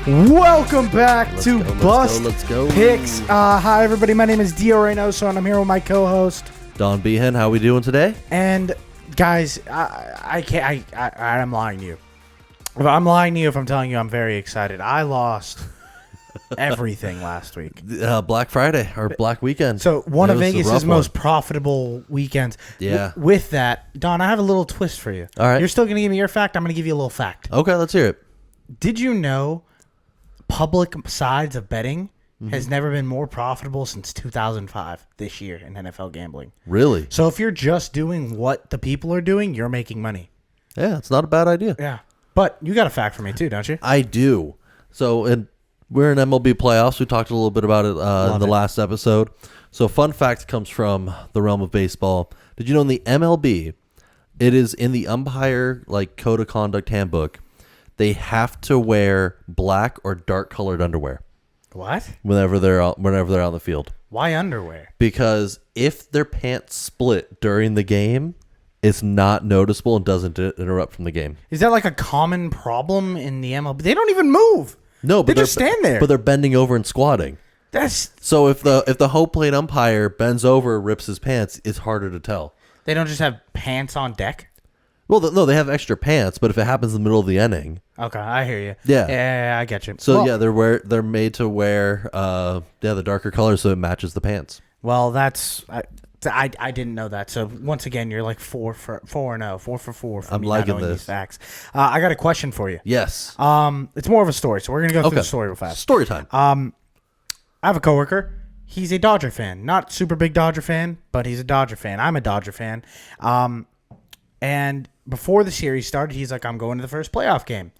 Welcome back to Bust Let's go. Picks. Hi, everybody. My name is Dio Reynoso, and I'm here with my co-host. Don Behan, how we doing today? And guys, I'm lying to you. I'm lying to you if I'm telling you I'm very excited. I lost everything last week. Black Friday or Black Weekend. So one of It was a Vegas's rough most one. profitable weekends. Yeah. With that, Don, I have a little twist for you. All right. You're still going to give me your fact. I'm going to give you a little fact. Okay, let's hear it. Did you know public sides of betting has never been more profitable since 2005 this year in NFL gambling? Really? So if you're just doing what the people are doing, you're making money. Yeah, it's not a bad idea. Yeah. But you got a fact for me too, don't you? I do. So we're in MLB playoffs. We talked a little bit about it in the last episode. So fun fact comes from the realm of baseball. Did you know in the MLB, it is in the umpire code of conduct handbook, they have to wear black or dark colored underwear What? whenever they're out on the field. Why underwear? Because if their pants split during the game, it's not noticeable and doesn't interrupt from the game. Is that like a common problem in the MLB? They don't even move. No, but they just stand there. But they're bending over and squatting. That's So if the home plate umpire bends over, rips his pants, it's harder to tell. they don't just have pants on deck. Well, no, they have extra pants, but if it happens in the middle of the inning, Okay, I hear you. Yeah. Yeah, I get you. so Well, they're made to wear the darker color so it matches the pants. Well, that's I didn't know that. So once again, you're like 4 for 4. For I'm me liking not knowing this. these facts. I got a question for you. Yes. It's more of a story, so we're gonna go through Okay. the story real fast. Story time. I have a coworker. He's a Dodger fan, not super big Dodger fan, but he's a Dodger fan. I'm a Dodger fan. And before the series started, he's like, "I'm going to the first playoff game."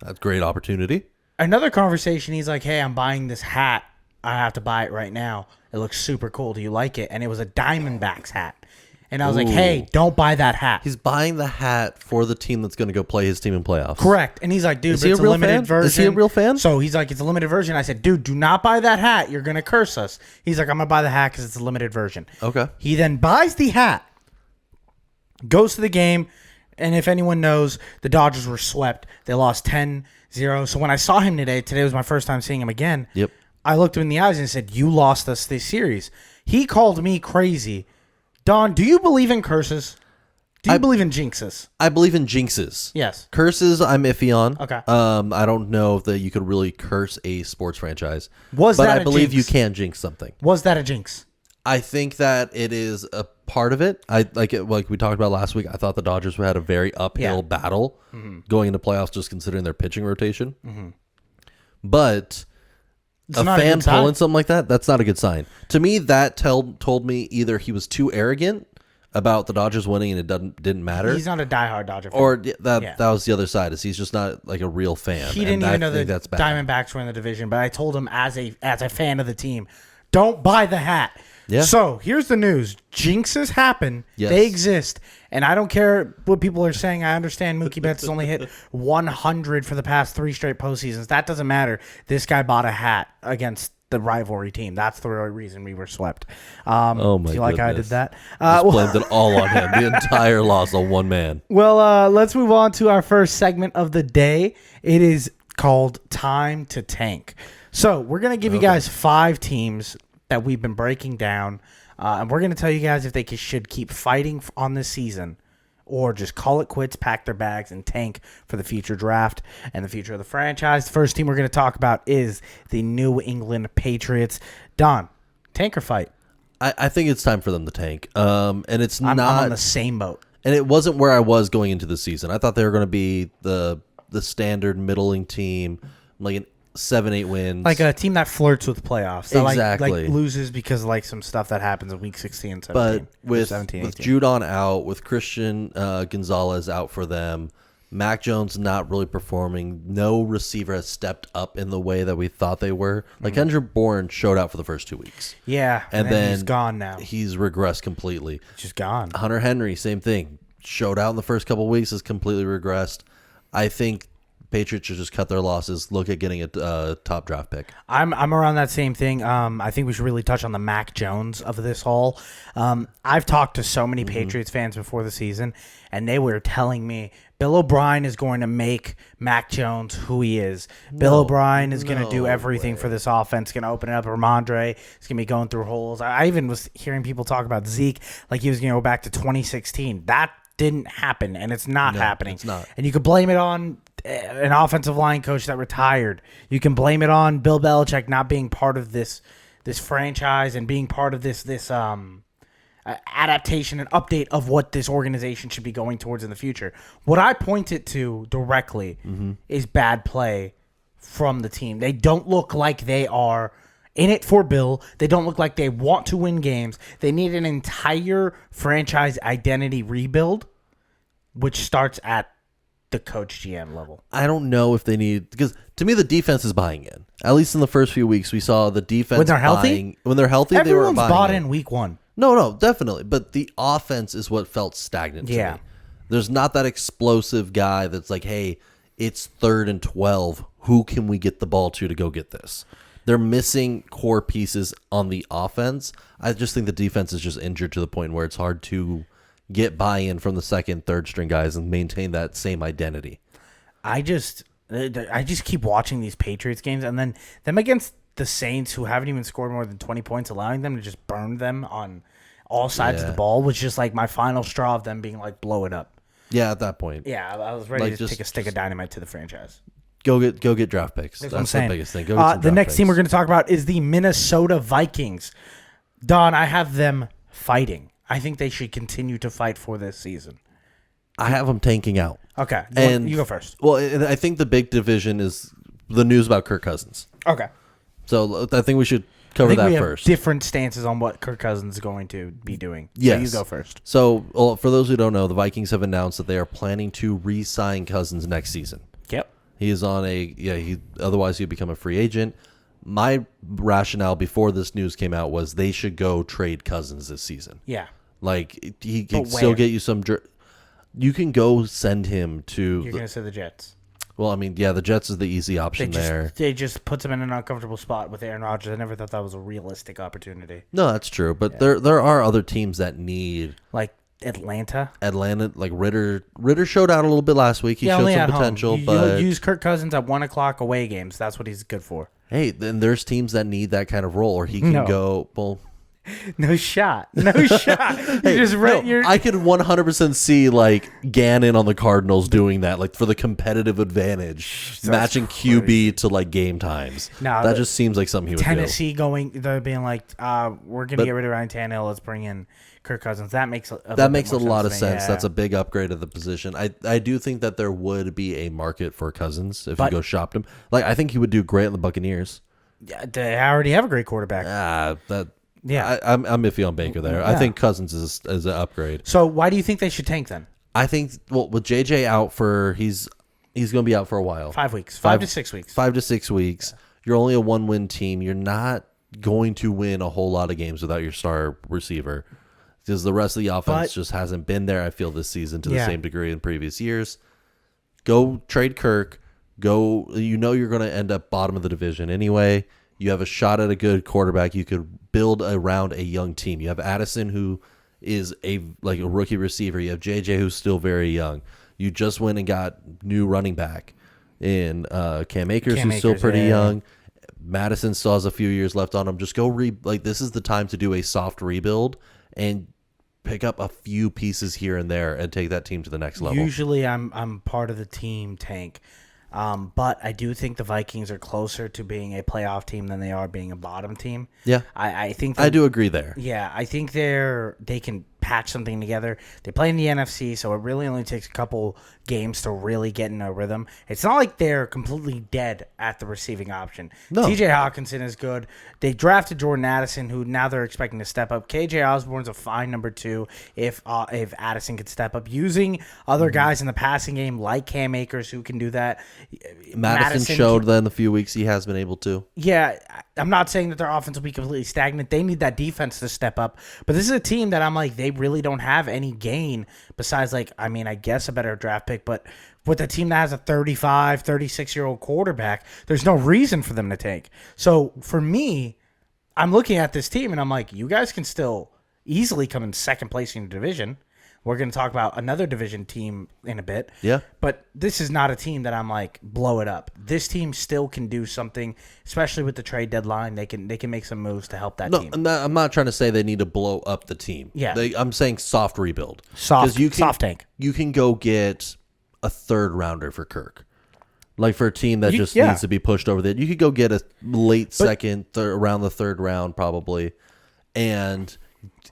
That's a great opportunity. Another conversation, he's like, "Hey, I'm buying this hat. I have to buy it right now. It looks super cool. Do you like it?" And it was a Diamondbacks hat. And I was like, "Hey, don't buy that hat." He's buying the hat for the team that's going to go play his team in playoffs. Correct. And he's like, "Dude, Is but he it's a a real limited fan? version." Is he a real fan? So he's like, "It's a limited version." I said, "Dude, do not buy that hat. You're going to curse us." He's like, "I'm going to buy the hat because it's a limited version." Okay. He then buys the hat, goes to the game, and if anyone knows, the Dodgers were swept. They lost 10-0. So when I saw him today was my first time seeing him again. Yep. I looked him in the eyes and said, "You lost us this series." He called me crazy. Don, do you believe in curses? Do you believe in jinxes? I believe in jinxes. Yes. Curses, I'm iffy on. Okay. I don't know that you could really curse a sports franchise. Was but that I a believe jinx? you can jinx something. Was that a jinx? I think that it is a part of it. Like we talked about last week. I thought the Dodgers had a very uphill battle going into playoffs, just considering their pitching rotation. But a not a fan good sign. pulling something like that's not a good sign. To me, that told me either he was too arrogant about the Dodgers winning and it didn't matter, He's not a diehard Dodger fan. or that was the other side. Is he's just not like a real fan. He didn't and even know I the think that's bad. Diamondbacks were in the division, but I told him as a fan of the team, don't buy the hat. Yeah. So here's the news: jinxes happen. Yes. They exist, and I don't care what people are saying. I understand Mookie Betts has only hit 100 for the past 3 straight postseasons. That doesn't matter. This guy bought a hat against the rivalry team. That's the real reason we were swept. Oh my Do you like how I did goodness. that? Just Well, blamed it all on him. The entire loss on one man. let's move on to our first segment of the day. It is called Time to Tank. So we're going to give you guys 5 teams that we've been breaking down, and we're going to tell you guys if they should keep fighting on this season or just call it quits, pack their bags, and tank for the future draft and the future of the franchise. The first team we're going to talk about is the New England Patriots. Don, tank or fight? I think it's time for them to tank. And it's I'm not. on the same boat. And it wasn't where I was going into the season. I thought they were going to be the standard middling team, like an 7-8 wins. Like a team that flirts with playoffs. That Exactly. like loses because like some stuff that happens in week 16 and 17. but with 17, with 18. Judon out, with Christian Gonzalez out for them, Mac Jones not really performing. No receiver has stepped up in the way that we thought they were. Like Andrew Bourne showed out for the first 2 weeks. Yeah, And then he's gone now. He's regressed completely. Just gone. Hunter Henry, same thing. Showed out in the first couple weeks, has completely regressed. I think Patriots should just cut their losses, look at getting a top draft pick. I'm around that same thing. I think we should really touch on the Mac Jones of this whole. I've talked to so many Patriots fans before the season, and they were telling me Bill O'Brien is going to make Mac Jones who he is. Bill O'Brien is going to do everything for this offense. Going to open it up. Ramondre is going to be going through holes. I even was hearing people talk about Zeke like he was going to go back to 2016. That didn't happen, and it's not happening. It's not. And you could blame it on an offensive line coach that retired. You can blame it on Bill Belichick not being part of this franchise and being part of this adaptation and update of what this organization should be going towards in the future. What I point it to directly is bad play from the team. They don't look like they are in it for Bill. They don't look like they want to win games. They need an entire franchise identity rebuild, which starts at the coach GM level. I don't know if they need, because to me the defense is buying in. At least in the first few weeks, we saw the defense When they're healthy? When they're healthy, Everyone's they were buying bought in week one. No, definitely. But the offense is what felt stagnant to me. There's not that explosive guy that's like, hey, it's 3rd and 12. Who can we get the ball to go get this? They're missing core pieces on the offense. I just think the defense is just injured to the point where it's hard to get buy-in from the second, third string guys and maintain that same identity. I just keep watching these Patriots games, and then them against the Saints, who haven't even scored more than 20 points, allowing them to just burn them on all sides of the ball was just like my final straw of them being like, blow it up. Yeah, at that point. Yeah, I was ready to take a stick of dynamite to the franchise. Go get draft picks. That's what I'm saying. The biggest thing. Go get some the draft next picks. team we're going to talk about is the Minnesota Vikings. Don, I have them fighting. I think they should continue to fight for this season. I have them tanking out. Okay, you go first. Well, I think the big division is the news about Kirk Cousins. Okay. So I think we should cover that we first. Have different stances on what Kirk Cousins is going to be doing. Yes. So you go first. So for those who don't know, the Vikings have announced that they are planning to re-sign Cousins next season. Yep. He is on otherwise he'd become a free agent. My rationale before this news came out was they should go trade Cousins this season. Yeah. Like he can still get you some. You can go send him to. You're going to say the Jets. Well, I mean, yeah, the Jets is the easy option there. They just puts him in an uncomfortable spot with Aaron Rodgers. I never thought that was a realistic opportunity. No, that's true. But there are other teams that need, like Atlanta, like Ritter. Ritter showed out a little bit last week. He showed some potential, but use Kirk Cousins at 1:00 away games. That's what he's good for. Hey, then there's teams that need that kind of role, or he can go. Well, no shot. I could 100% see like Gannon on the Cardinals doing that, like for the competitive advantage, matching QB to like game times. No, that just seems like something he would Tennessee do. They're being like, we're gonna get rid of Ryan Tannehill. Let's bring in Kirk Cousins. That makes a lot of sense. Yeah. That's a big upgrade of the position. I do think that there would be a market for Cousins if you go shop him. Like I think he would do great in the Buccaneers. Yeah, they already have a great quarterback. Yeah, I'm iffy on Baker there. Yeah. I think Cousins is an upgrade. So why do you think they should tank then? I think with JJ out he's going to be out for a while. 5 weeks, 5 to 6 weeks. 5 to 6 weeks. Yeah. You're only a 1-win team. You're not going to win a whole lot of games without your star receiver because the rest of the offense just hasn't been there. I feel this season to the same degree in previous years. Go trade Kirk. Go. You're going to end up bottom of the division anyway. You have a shot at a good quarterback. You could build around a young team. You have Addison, who is a rookie receiver. You have JJ, who's still very young. You just went and got new running back in Cam Akers, who's still pretty young. Madison still has a few years left on him. Just go this is the time to do a soft rebuild and pick up a few pieces here and there and take that team to the next level. Usually, I'm part of the team tank. But I do think the Vikings are closer to being a playoff team than they are being a bottom team. Yeah, I think I do agree there. Yeah, I think they can patch something together. They play in the NFC, so it really only takes a couple games to really get in a rhythm. It's not like they're completely dead at the receiving option. No. TJ Hawkinson is good. They drafted Jordan Addison, who now they're expecting to step up. KJ Osborne's a fine number 2 if Addison could step up. Using other guys in the passing game like Cam Akers who can do that. Madison showed that in the few weeks he has been able to. Yeah, I'm not saying that their offense will be completely stagnant. They need that defense to step up. But this is a team that I'm like, they really don't have any gain besides, I guess a better draft pick. But with a team that has a 35, 36-year-old quarterback, there's no reason for them to tank. So for me, I'm looking at this team and I'm like, you guys can still easily come in second place in the division. We're going to talk about another division team in a bit. Yeah. But this is not a team that I'm like, blow it up. This team still can do something, especially with the trade deadline. They can make some moves to help that team. I'm not trying to say they need to blow up the team. Yeah. I'm saying soft rebuild. Soft tank. You can go get a third rounder for Kirk. Like for a team that needs to be pushed over there. You could go get a late second, around the third round probably, and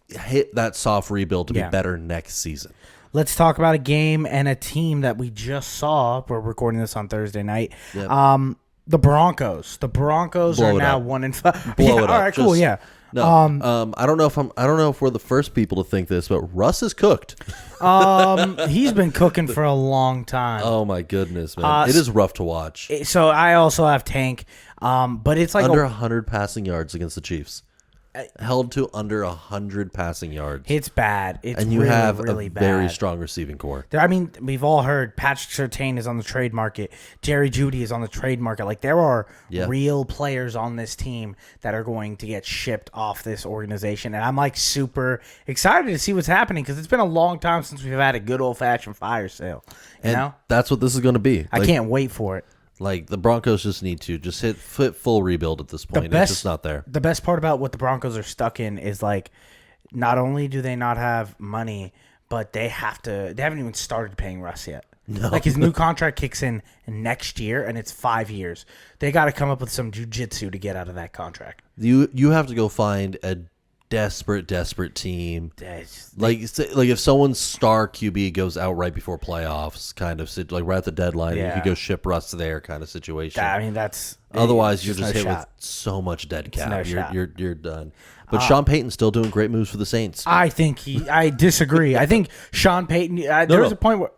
hit that soft rebuild to be better next season. Let's talk about a game and a team that we just saw. We're recording this on Thursday night. Yep. The Broncos. The Broncos Blow are it now up. 1-5. Blow it up. All right, cool. Just- Yeah. No, I don't know if we're the first people to think this, but Russ is cooked. He's been cooking for a long time. Oh my goodness, man! It is rough to watch. So I also have Tank, but it's like Under 100 passing yards against the Chiefs. Held to under 100 passing yards. It's bad. It's and you really, have really a bad. very strong receiving core. I mean, we've all heard Patrick Surtain is on the trade market. Jerry Jeudy is on the trade market. Like, there are real players on this team that are going to get shipped off this organization. And I'm, like, super excited to see what's happening because it's been a long time since we've had a good old-fashioned fire sale. You know? That's what this is going to be. I can't wait for it. Like, the Broncos just need to hit full rebuild at this point. It's just not there. The best part about what the Broncos are stuck in is, like, not only do they not have money, but they haven't even started paying Russ yet. No. Like, his new contract kicks in next year, and it's 5 years. They got to come up with some jujitsu to get out of that contract. You have to go find a desperate team. Like if someone's star QB goes out right before playoffs, kind of like right at the deadline, you could go ship Russ there, kind of situation. I mean, that's otherwise you're just no hit shot. with so much dead cap. No shot. You're done. But Sean Payton's still doing great moves for the Saints. I think I disagree. I think Sean Payton. There was a point where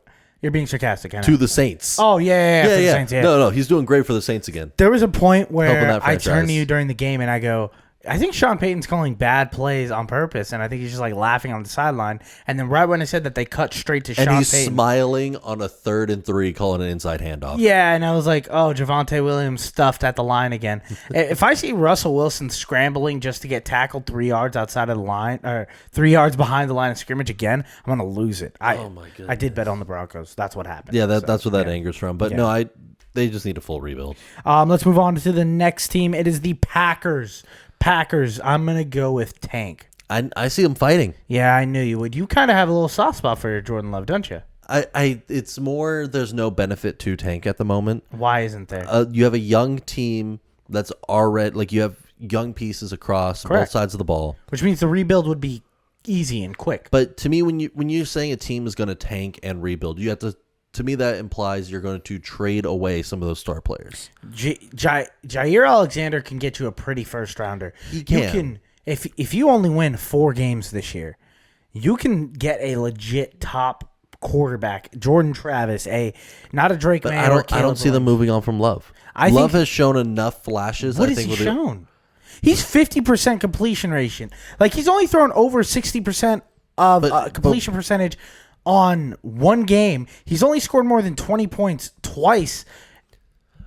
you're being sarcastic. I know. To the Saints. Oh yeah. For the Saints, yeah. No, he's doing great for the Saints again. There was a point Helping where that I turned franchise. to you during the game and I go, I think Sean Payton's calling bad plays on purpose, and I think he's just like laughing on the sideline. And then right when I said that, they cut straight to Sean And he's Payton. smiling on a 3rd and 3, calling an inside handoff. Yeah, and I was like, oh, Javonte Williams stuffed at the line again. If I see Russell Wilson scrambling just to get tackled 3 yards outside of the line, or 3 yards behind the line of scrimmage again, I'm going to lose it. Oh, my goodness. I did bet on the Broncos. That's what happened. Yeah, that's where that anger's from. But no, they just need a full rebuild. Let's move on to the next team. It is the Packers. I'm going to go with Tank. I see them fighting. Yeah, I knew you would. You kind of have a little soft spot for Jordan Love, don't you? It's more there's no benefit to Tank at the moment. Why isn't there? You have a young team that's already, like, you have young pieces across both sides of the ball. Which means the rebuild would be easy and quick. But to me, when you're saying a team is going to tank and rebuild, you have to me, that implies you're going to trade away some of those star players. Jair Alexander can get you a pretty first rounder. He can. You can if you only win 4 games this year, you can get a legit top quarterback, Jordan Travis, not a Drake May. I don't see them moving on from Love. Love has shown enough flashes. What has he shown? He's 50% completion ratio. Like, he's only thrown over 60% of completion percentage on one game. He's only scored more than 20 points twice,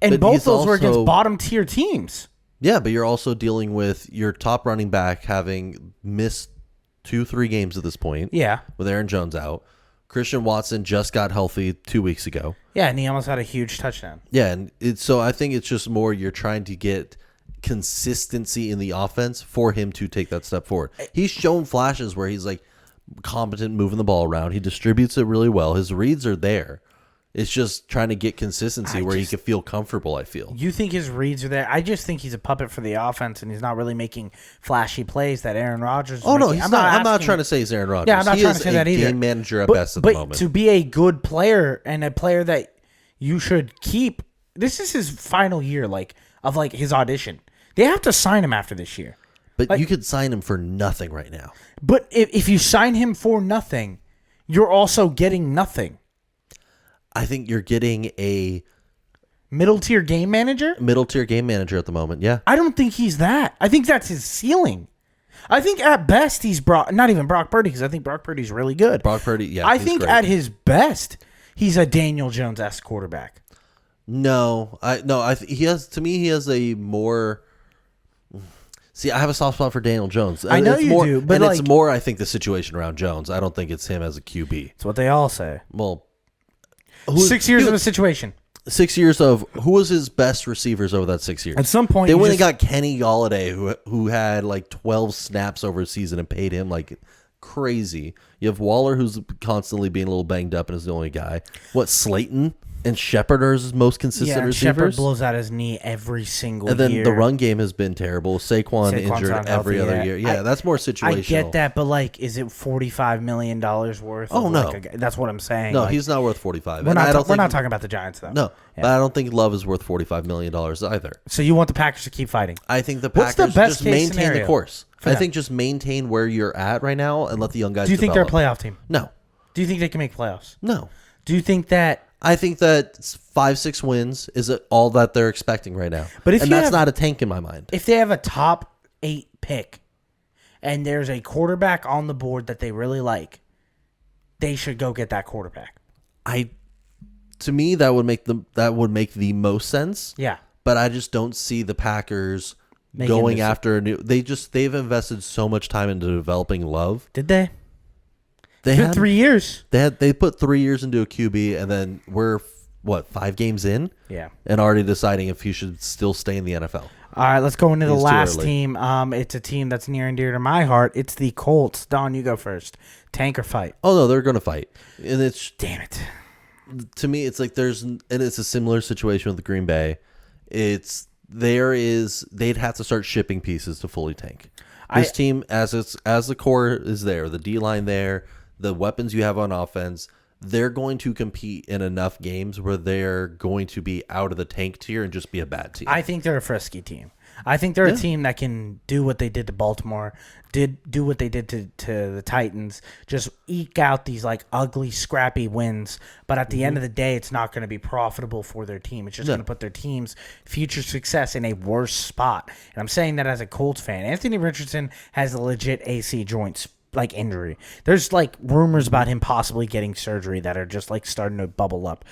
and both those were against bottom tier teams. Yeah, but you're also dealing with your top running back having missed 2-3 games at this point. Yeah, with Aaron Jones out. Christian Watson just got healthy 2 weeks ago. Yeah, and he almost had a huge touchdown. Yeah, and so I think it's just more you're trying to get consistency in the offense for him to take that step forward. He's shown flashes where he's like competent moving the ball around. He distributes it really well. His reads are there. It's just trying to get consistency where he can feel comfortable, I feel. You think his reads are there? I just think he's a puppet for the offense, and he's not really making flashy plays that Aaron Rodgers is no, making. he's not. I'm not trying to say he's Aaron Rodgers. Yeah, I'm not trying to say that either. He is a game manager at best at the moment. But to be a good player and a player that you should keep, this is his final year, of his audition. They have to sign him after this year. But you could sign him for nothing right now. But if you sign him for nothing, you're also getting nothing. I think you're getting a middle-tier game manager? Middle-tier game manager at the moment, yeah. I don't think he's that. I think that's his ceiling. I think at best not even Brock Purdy, because I think Brock Purdy's really good. Brock Purdy, yeah. I think great. at his best, he's a Daniel Jones-esque quarterback. No. He has, to me, he has a more. See, I have a soft spot for Daniel Jones. I know it's you more, do, but and like, it's more, I think, the situation around Jones. I don't think it's him as a QB. it's what they all say. Well, 6 years of a situation. 6 years of who was his best receivers over that 6 years? At some point, they you went and just- got Kenny Galladay, who had like 12 snaps over a season and paid him like crazy. You have Waller, who's constantly being a little banged up and is the only guy. What, Slayton and Shepard are his most consistent Yeah, Shepard receivers? blows out his knee every single And then year. the run game has been terrible. Saquon's injured not every healthy, other yeah. year. Yeah, that's more situational. I get that, but like, is it $45 million worth? Oh, of no. like that's what I'm saying. No, like, he's not worth 45. We're And not. I don't We're not think- talking about the Giants though. No, but I don't think Love is worth $45 million either. So you want the Packers to keep fighting? I think the What's the Packers best just case maintain scenario the course. for I them? think just maintain where you're at right now and let the young guys Do you think they're a develop. playoff team? No. Do you think they can make playoffs? No. Do you think that? I think that 5-6 wins is all that they're expecting right now. But if and you that's have- not a tank in my mind. If they have a top 8 pick and there's a quarterback on the board that they really like, they should go get that quarterback. To me, that would make the most sense. Yeah. But I just don't see the Packers Making going this- after a new. They've invested so much time into developing Love. Did they? They It's been had 3 years. They put 3 years into a QB, and then we're 5 games in, Yeah. and already deciding if he should still stay in the NFL. All right, let's go into the It's too last early. team. It's a team that's near and dear to my heart. It's the Colts. Don, you go first. Tank or fight? Oh no, they're going to fight, and it's Damn it. to me, it's like and it's a similar situation with Green Bay. They'd have to start shipping pieces to fully tank. This team, as the core is there, the D line there, the weapons you have on offense, they're going to compete in enough games where they're going to be out of the tank tier and just be a bad team. I think they're a frisky team. I think they're a team that can do what they did to Baltimore, do what they did to the Titans, just eke out these like ugly, scrappy wins. But at the end of the day, it's not going to be profitable for their team. It's just going to put their team's future success in a worse spot. And I'm saying that as a Colts fan. Anthony Richardson has a legit AC joint like injury. There's like rumors about him possibly getting surgery that are just like starting to bubble up.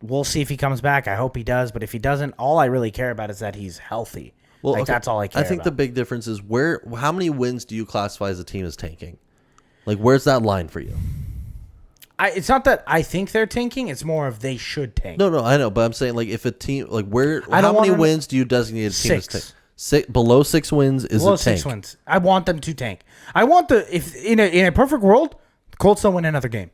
We'll see if he comes back. I hope he does. But if he doesn't, all I really care about is that he's healthy. Well, like okay. that's all I care I think about. the big difference is how many wins do you classify as a team as tanking? Like, where's that line for you? It's not that I think they're tanking. It's more of they should tank. No, I know, but I'm saying like if a team how don't many wanna- wins do you designate a team as 6. tank? Below 6 wins is Below a tank. 6 wins. I want them to tank. I want if in a perfect world, the Colts don't win another game.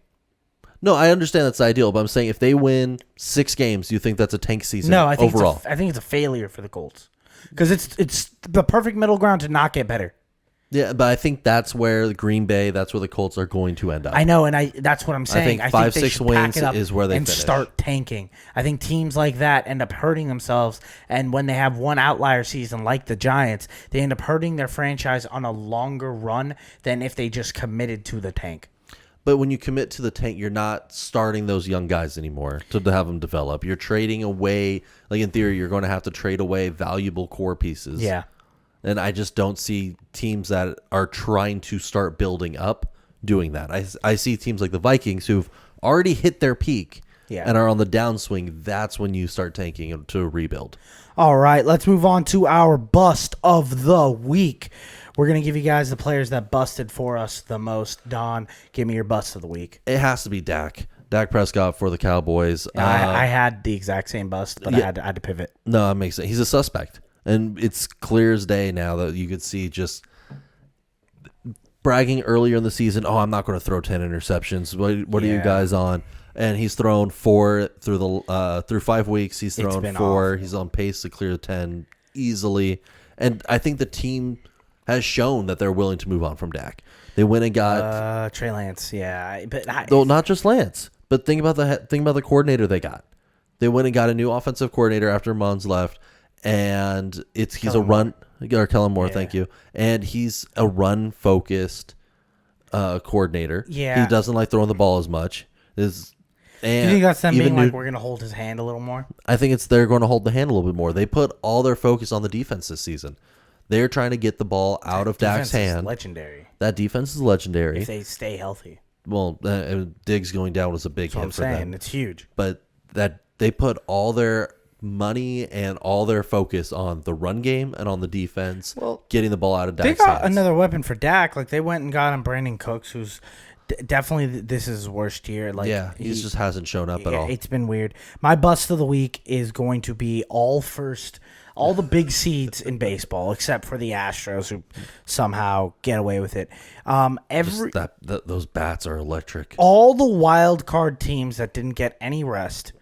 No, I understand that's the ideal, but I'm saying if they win 6 games, do you think that's a tank season? No, I think overall. I think it's a failure for the Colts because it's the perfect middle ground to not get better. Yeah, but I think that's where the Green Bay, that's where the Colts are going to end up. I know, and that's what I'm saying. think I 5, they 6 should wins pack it up is where they and finish. start tanking. I think teams like that end up hurting themselves, and when they have one outlier season like the Giants, they end up hurting their franchise on a longer run than if they just committed to the tank. But when you commit to the tank, you're not starting those young guys anymore to have them develop. You're trading away, like in theory, you're going to have to trade away valuable core pieces. Yeah. And I just don't see teams that are trying to start building up doing that. I see teams like the Vikings who've already hit their peak and are on the downswing. That's when you start tanking to rebuild. All right, let's move on to our bust of the week. We're going to give you guys the players that busted for us the most. Don, give me your bust of the week. It has to be Dak. Dak Prescott for the Cowboys. I had the exact same bust, but I had to pivot. No, that makes sense. He's a suspect. And it's clear as day now that you could see just bragging earlier in the season, oh, I'm not going to throw 10 interceptions. What are you guys on? And he's thrown 4 through 5 weeks. He's thrown 4. awful. He's on pace to clear 10 easily. And I think the team has shown that they're willing to move on from Dak. They went and got Trey Lance, though not just Lance, but think about the coordinator they got. They went and got a new offensive coordinator after Mons left. And he's a run or Kellen Moore, thank you. And he's a run focused coordinator. Yeah. He doesn't like throwing the ball as much. do you think that's them being like, we're going to hold his hand a little more? I think they're going to hold the hand a little bit more. They put all their focus on the defense this season. They're trying to get the ball out of Dak's Defense is hand. legendary That defense is legendary. if they stay healthy. Diggs going down was a big That's what hit I'm for saying. them. It's huge. But that they put all their money and all their focus on the run game and on the defense, getting the ball out of Dak's They got hands. another weapon for Dak. Like, they went and got him Brandon Cooks, who's definitely this is his worst year. Like, yeah, he just hasn't shown up at all. It's been weird. My bust of the week is going to be all the big seeds in baseball, except for the Astros, who somehow get away with it. Those bats are electric. All the wild card teams that didn't get any rest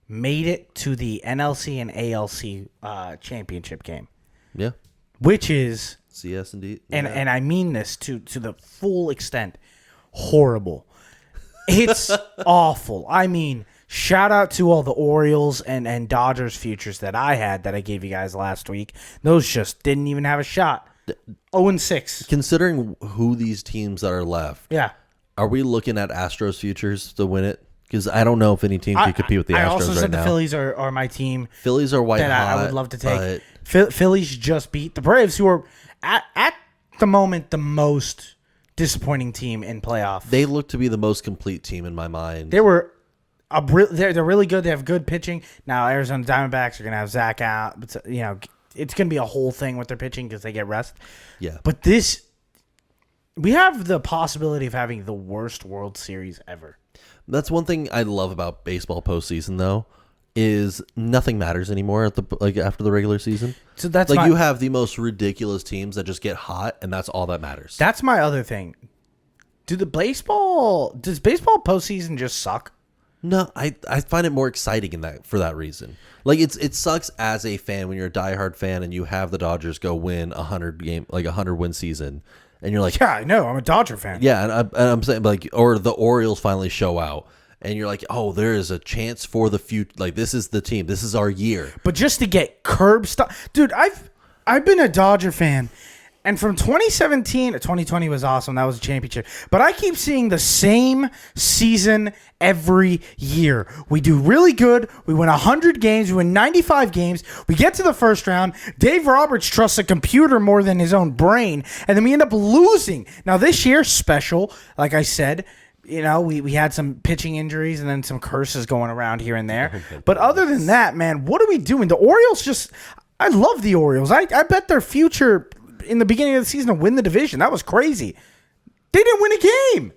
made it to the NLC and ALC championship game. Yeah, Which is, CS indeed, and I mean this to the full extent, horrible. It's awful. I mean, shout out to all the Orioles and Dodgers futures that I had that I gave you guys last week. Those just didn't even have a shot. 0-6. Considering who these teams that are left, Yeah. are we looking at Astros futures to win it? Because I don't know if any team can compete with the Astros I also right said now. the Phillies are my team Phillies are white that hot. I would love to take. but Phillies just beat the Braves, who are at the moment the most disappointing team in playoff. They look to be the most complete team in my mind. They were they're really good. They have good pitching. Now Arizona Diamondbacks are going to have Zach out. But, it's going to be a whole thing with their pitching because they get rest. Yeah. But we have the possibility of having the worst World Series ever. That's one thing I love about baseball postseason, though, is nothing matters anymore after the regular season. So that's you have the most ridiculous teams that just get hot, and that's all that matters. That's my other thing. Does baseball postseason just suck? No, I find it more exciting for that reason. Like it sucks as a fan when you're a diehard fan and you have the Dodgers go win a 100 win season, and you're like, yeah, I know, I'm a Dodger fan. yeah, and I'm saying or the Orioles finally show out, and you're like, oh, there is a chance for the future. Like this is the team, this is our year. But just to get curb stop, dude, I've been a Dodger fan. And from 2017 to 2020 was awesome. That was a championship. But I keep seeing the same season every year. We do really good. We win 100 games. We win 95 games. We get to the first round. Dave Roberts trusts a computer more than his own brain. And then we end up losing. Now, this year, special, like I said, we had some pitching injuries and then some curses going around here and there. But other than that, man, what are we doing? The Orioles I love the Orioles. I bet their future in the beginning of the season to win the division. That was crazy. They didn't win a game.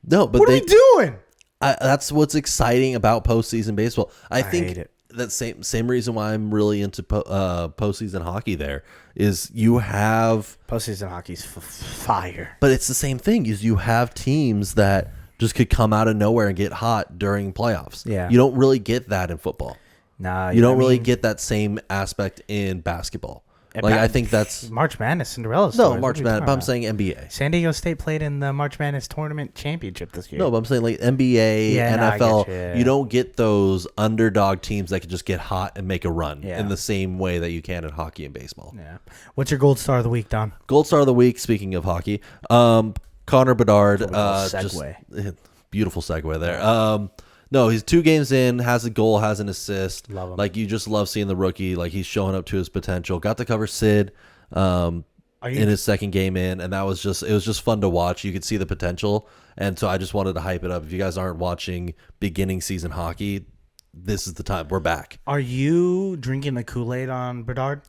No, but what are we doing? That's what's exciting about postseason baseball. I think hate it. that same reason why I'm really into postseason hockey. There is you have Postseason hockey's fire. but it's the same thing. Is you have teams that just could come out of nowhere and get hot during playoffs. Yeah. You don't really get that in football. Nah, You don't really get that same aspect in basketball. I think that's March Madness, Cinderella no stories. March Madness. But I'm saying NBA. San Diego State played in the March Madness tournament championship this year. No, but I'm saying like NBA, Yeah, no, I NFL. get you. You don't get those underdog teams that can just get hot and make a run Yeah. in the same way that you can in hockey and baseball. Yeah. What's your gold star of the week, Don? Gold star of the week. Speaking of hockey, Connor Bedard. Segue. Beautiful segue there. No, he's 2 games in, has a goal, has an assist. Love him. Like you just love seeing the rookie. Like he's showing up to his potential. Got to cover Sid in his second game in, and it was just fun to watch. You could see the potential, and so I just wanted to hype it up. If you guys aren't watching beginning season hockey, this is the time. We're back. Are you drinking the Kool-Aid on Bedard?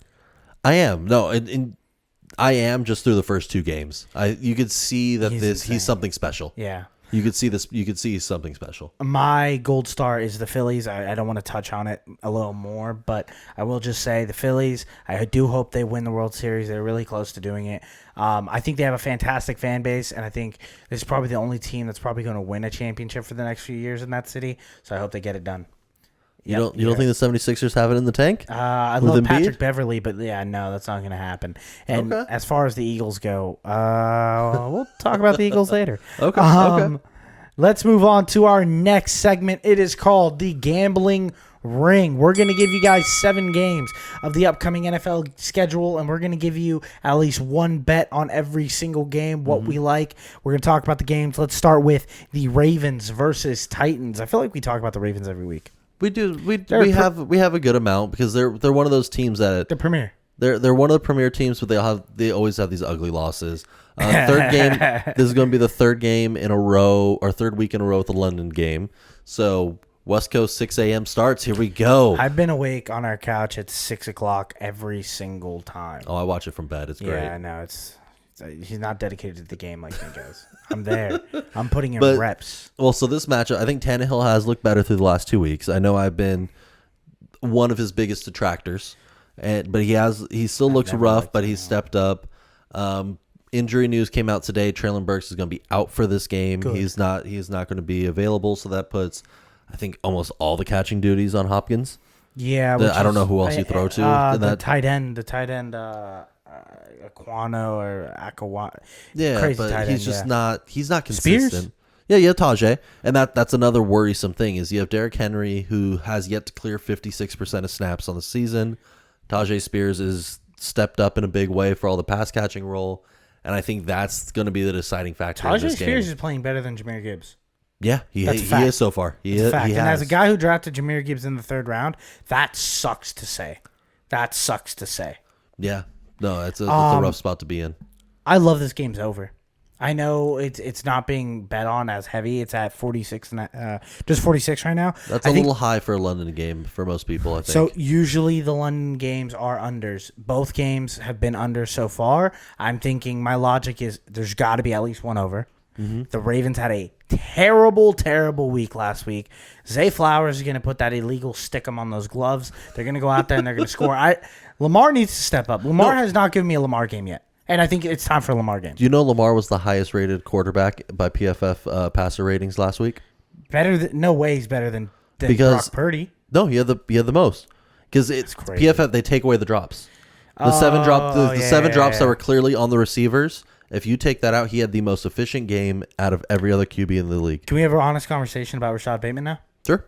I am. No, and I am just through the first 2 games. You could see that He's he's something special. Yeah. You could see this. You could see something special. My gold star is the Phillies. I don't want to touch on it a little more, but I will just say the Phillies, I do hope they win the World Series. They're really close to doing it. I think they have a fantastic fan base, and I think this is probably the only team that's probably going to win a championship for the next few years in that city. So I hope they get it done. You don't think the 76ers have it in the tank? I With love Embiid? Patrick Beverly, but yeah, no, that's not going to happen. And Okay. as far as the Eagles go, we'll talk about the Eagles later. Okay, okay. Let's move on to our next segment. It is called the Gambling Ring. We're going to give you guys 7 games of the upcoming NFL schedule, and we're going to give you at least one bet on every single game, what we like. We're going to talk about the games. Let's start with the Ravens versus Titans. I feel like we talk about the Ravens every week. We do. We have a good amount because they're one of those teams that The premier. They're one of the premier teams, but they always have these ugly losses. Third game. This is going to be the third game in a row, or third week in a row with the London game. So West Coast 6 a.m. starts. Here we go. I've been awake on our couch at 6 o'clock every single time. Oh, I watch it from bed. It's great. Yeah, I know. He's not dedicated to the game like me, guys. I'm there. I'm putting in But- reps. Well, so this matchup, I think Tannehill has looked better through the last 2 weeks. I know I've been one of his biggest detractors, but he still looks never rough, liked but he's stepped up. Injury news came out today. Traylon Burks is going to be out for this game. Good. He's not going to be available, so that puts, I think, almost all the catching duties on Hopkins. Yeah, I don't know who else you throw to in The that. tight end, Aquano or Akawa. Yeah, Crazy but tight he's end, just yeah. not. He's not Spears? consistent. Yeah, you have Tajay, and that's another worrisome thing is you have Derrick Henry who has yet to clear 56% of snaps on the season. Tajay Spears is stepped up in a big way for all the pass catching role, and I think that's going to be the deciding factor in Tajay this game. Spears is playing better than Jahmyr Gibbs. Yeah, That's a he fact. is so far. He It's a fact. he And as a has. guy who drafted Jahmyr Gibbs in the third round, that sucks to say. That sucks to say. Yeah, no, that's a rough spot to be in. I love this game's over. I know it's not being bet on as heavy. It's at 46 and just 46 right now. That's I a think- little high for a London game for most people, I think. So usually the London games are unders. Both games have been under so far. I'm thinking my logic is there's got to be at least one over. The Ravens had a terrible, terrible week last week. Zay Flowers is going to put that illegal stick 'em on those gloves. They're going to go out there and they're going to score. Lamar needs to step up. Lamar has not given me a Lamar game yet. And I think it's time for a Lamar game. Do you know Lamar was the highest rated quarterback by PFF passer ratings last week? No way he's better than Because- Brock Purdy. No, he had the most because it's crazy. PFF. They take away the drops. The seven drops that were clearly on the receivers. If you take that out, he had the most efficient game out of every other QB in the league. Can we have an honest conversation about Rashad Bateman now? Sure.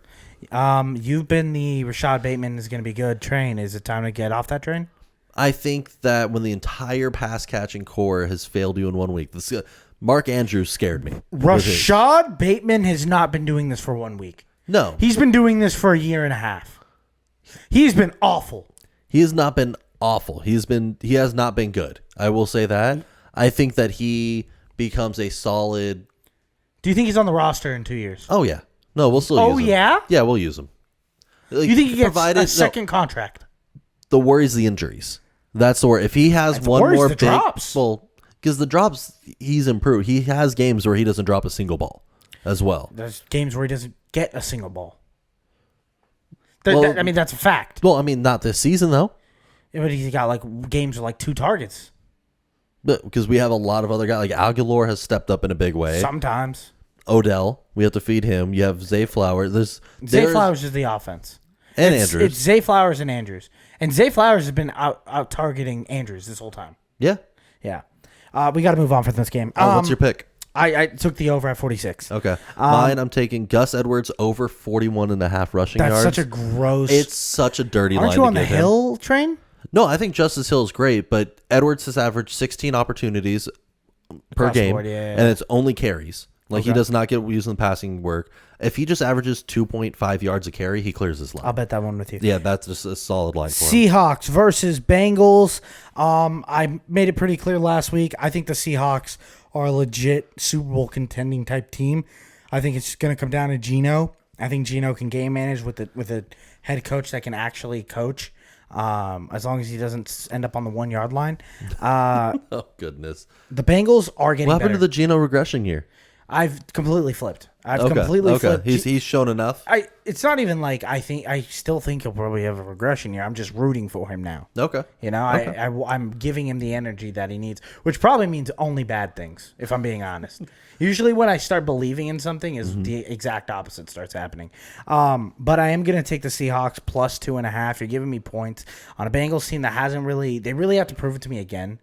You've been the Rashad Bateman is going to be good train. Is it time to get off that train? I think that when the entire pass catching core has failed you in 1 week, Mark Andrews scared me. with his- Rashad Bateman has not been doing this for 1 week. No, He's been doing this for a year and a half. He's been awful. he has not been awful. He has not been good. I will say that. I think that he becomes a solid. Do you think he's on the roster in 2 years? Oh yeah, no, we'll still. Oh, use him. yeah? Yeah, we'll use him. You think he gets Provided- a second contract? The worry's the injuries. That's the worry. If he has one worry's more the big, drops. well, because the drops, he's improved. He has games where he doesn't drop a single ball, as well. There's games where he doesn't get a single ball. Well- I mean, that's a fact. Well, I mean, not this season though, But he's got like games with like 2 targets. but because we have a lot of other guys. Like Aguilar has stepped up in a big way. Sometimes. Odell, we have to feed him. You have Zay Flowers. Zay Flowers is the offense. and It's Andrews. Zay Flowers and Andrews. And Zay Flowers has been out targeting Andrews this whole time. Yeah. Yeah. We got to move on from this game. What's your pick? I took the over at 46. Okay. Mine, I'm taking Gus Edwards over 41.5 rushing That's yards. such a gross. It's such a dirty Aren't line you to on the give him. Hill train? No, I think Justice Hill is great, but Edwards has averaged 16 opportunities per Across the game, board, yeah. and it's only carries. Like he Okay. does not get used in the passing work. If he just averages 2.5 yards a carry, he clears his line. I'll bet that one with you. Yeah, that's just a solid line for him. Seahawks versus Bengals. I made it pretty clear last week. I think the Seahawks are a legit Super Bowl contending type team. I think it's going to come down to Geno. I think Geno can game manage with a head coach that can actually coach. As long as he doesn't end up on the 1 yard line. Oh goodness! The Bengals are getting What happened better. to the Geno regression year? I've completely flipped. I've Okay, completely okay. flipped. He's shown enough. It's not even like I still think he'll probably have a regression year. I'm just rooting for him now. Okay. You know, I'm giving him the energy that he needs, which probably means only bad things, if I'm being honest. Usually when I start believing in something is the exact opposite starts happening. But I am going to take the Seahawks plus 2.5. You're giving me points on a Bengals team that hasn't really, they really have to prove it to me again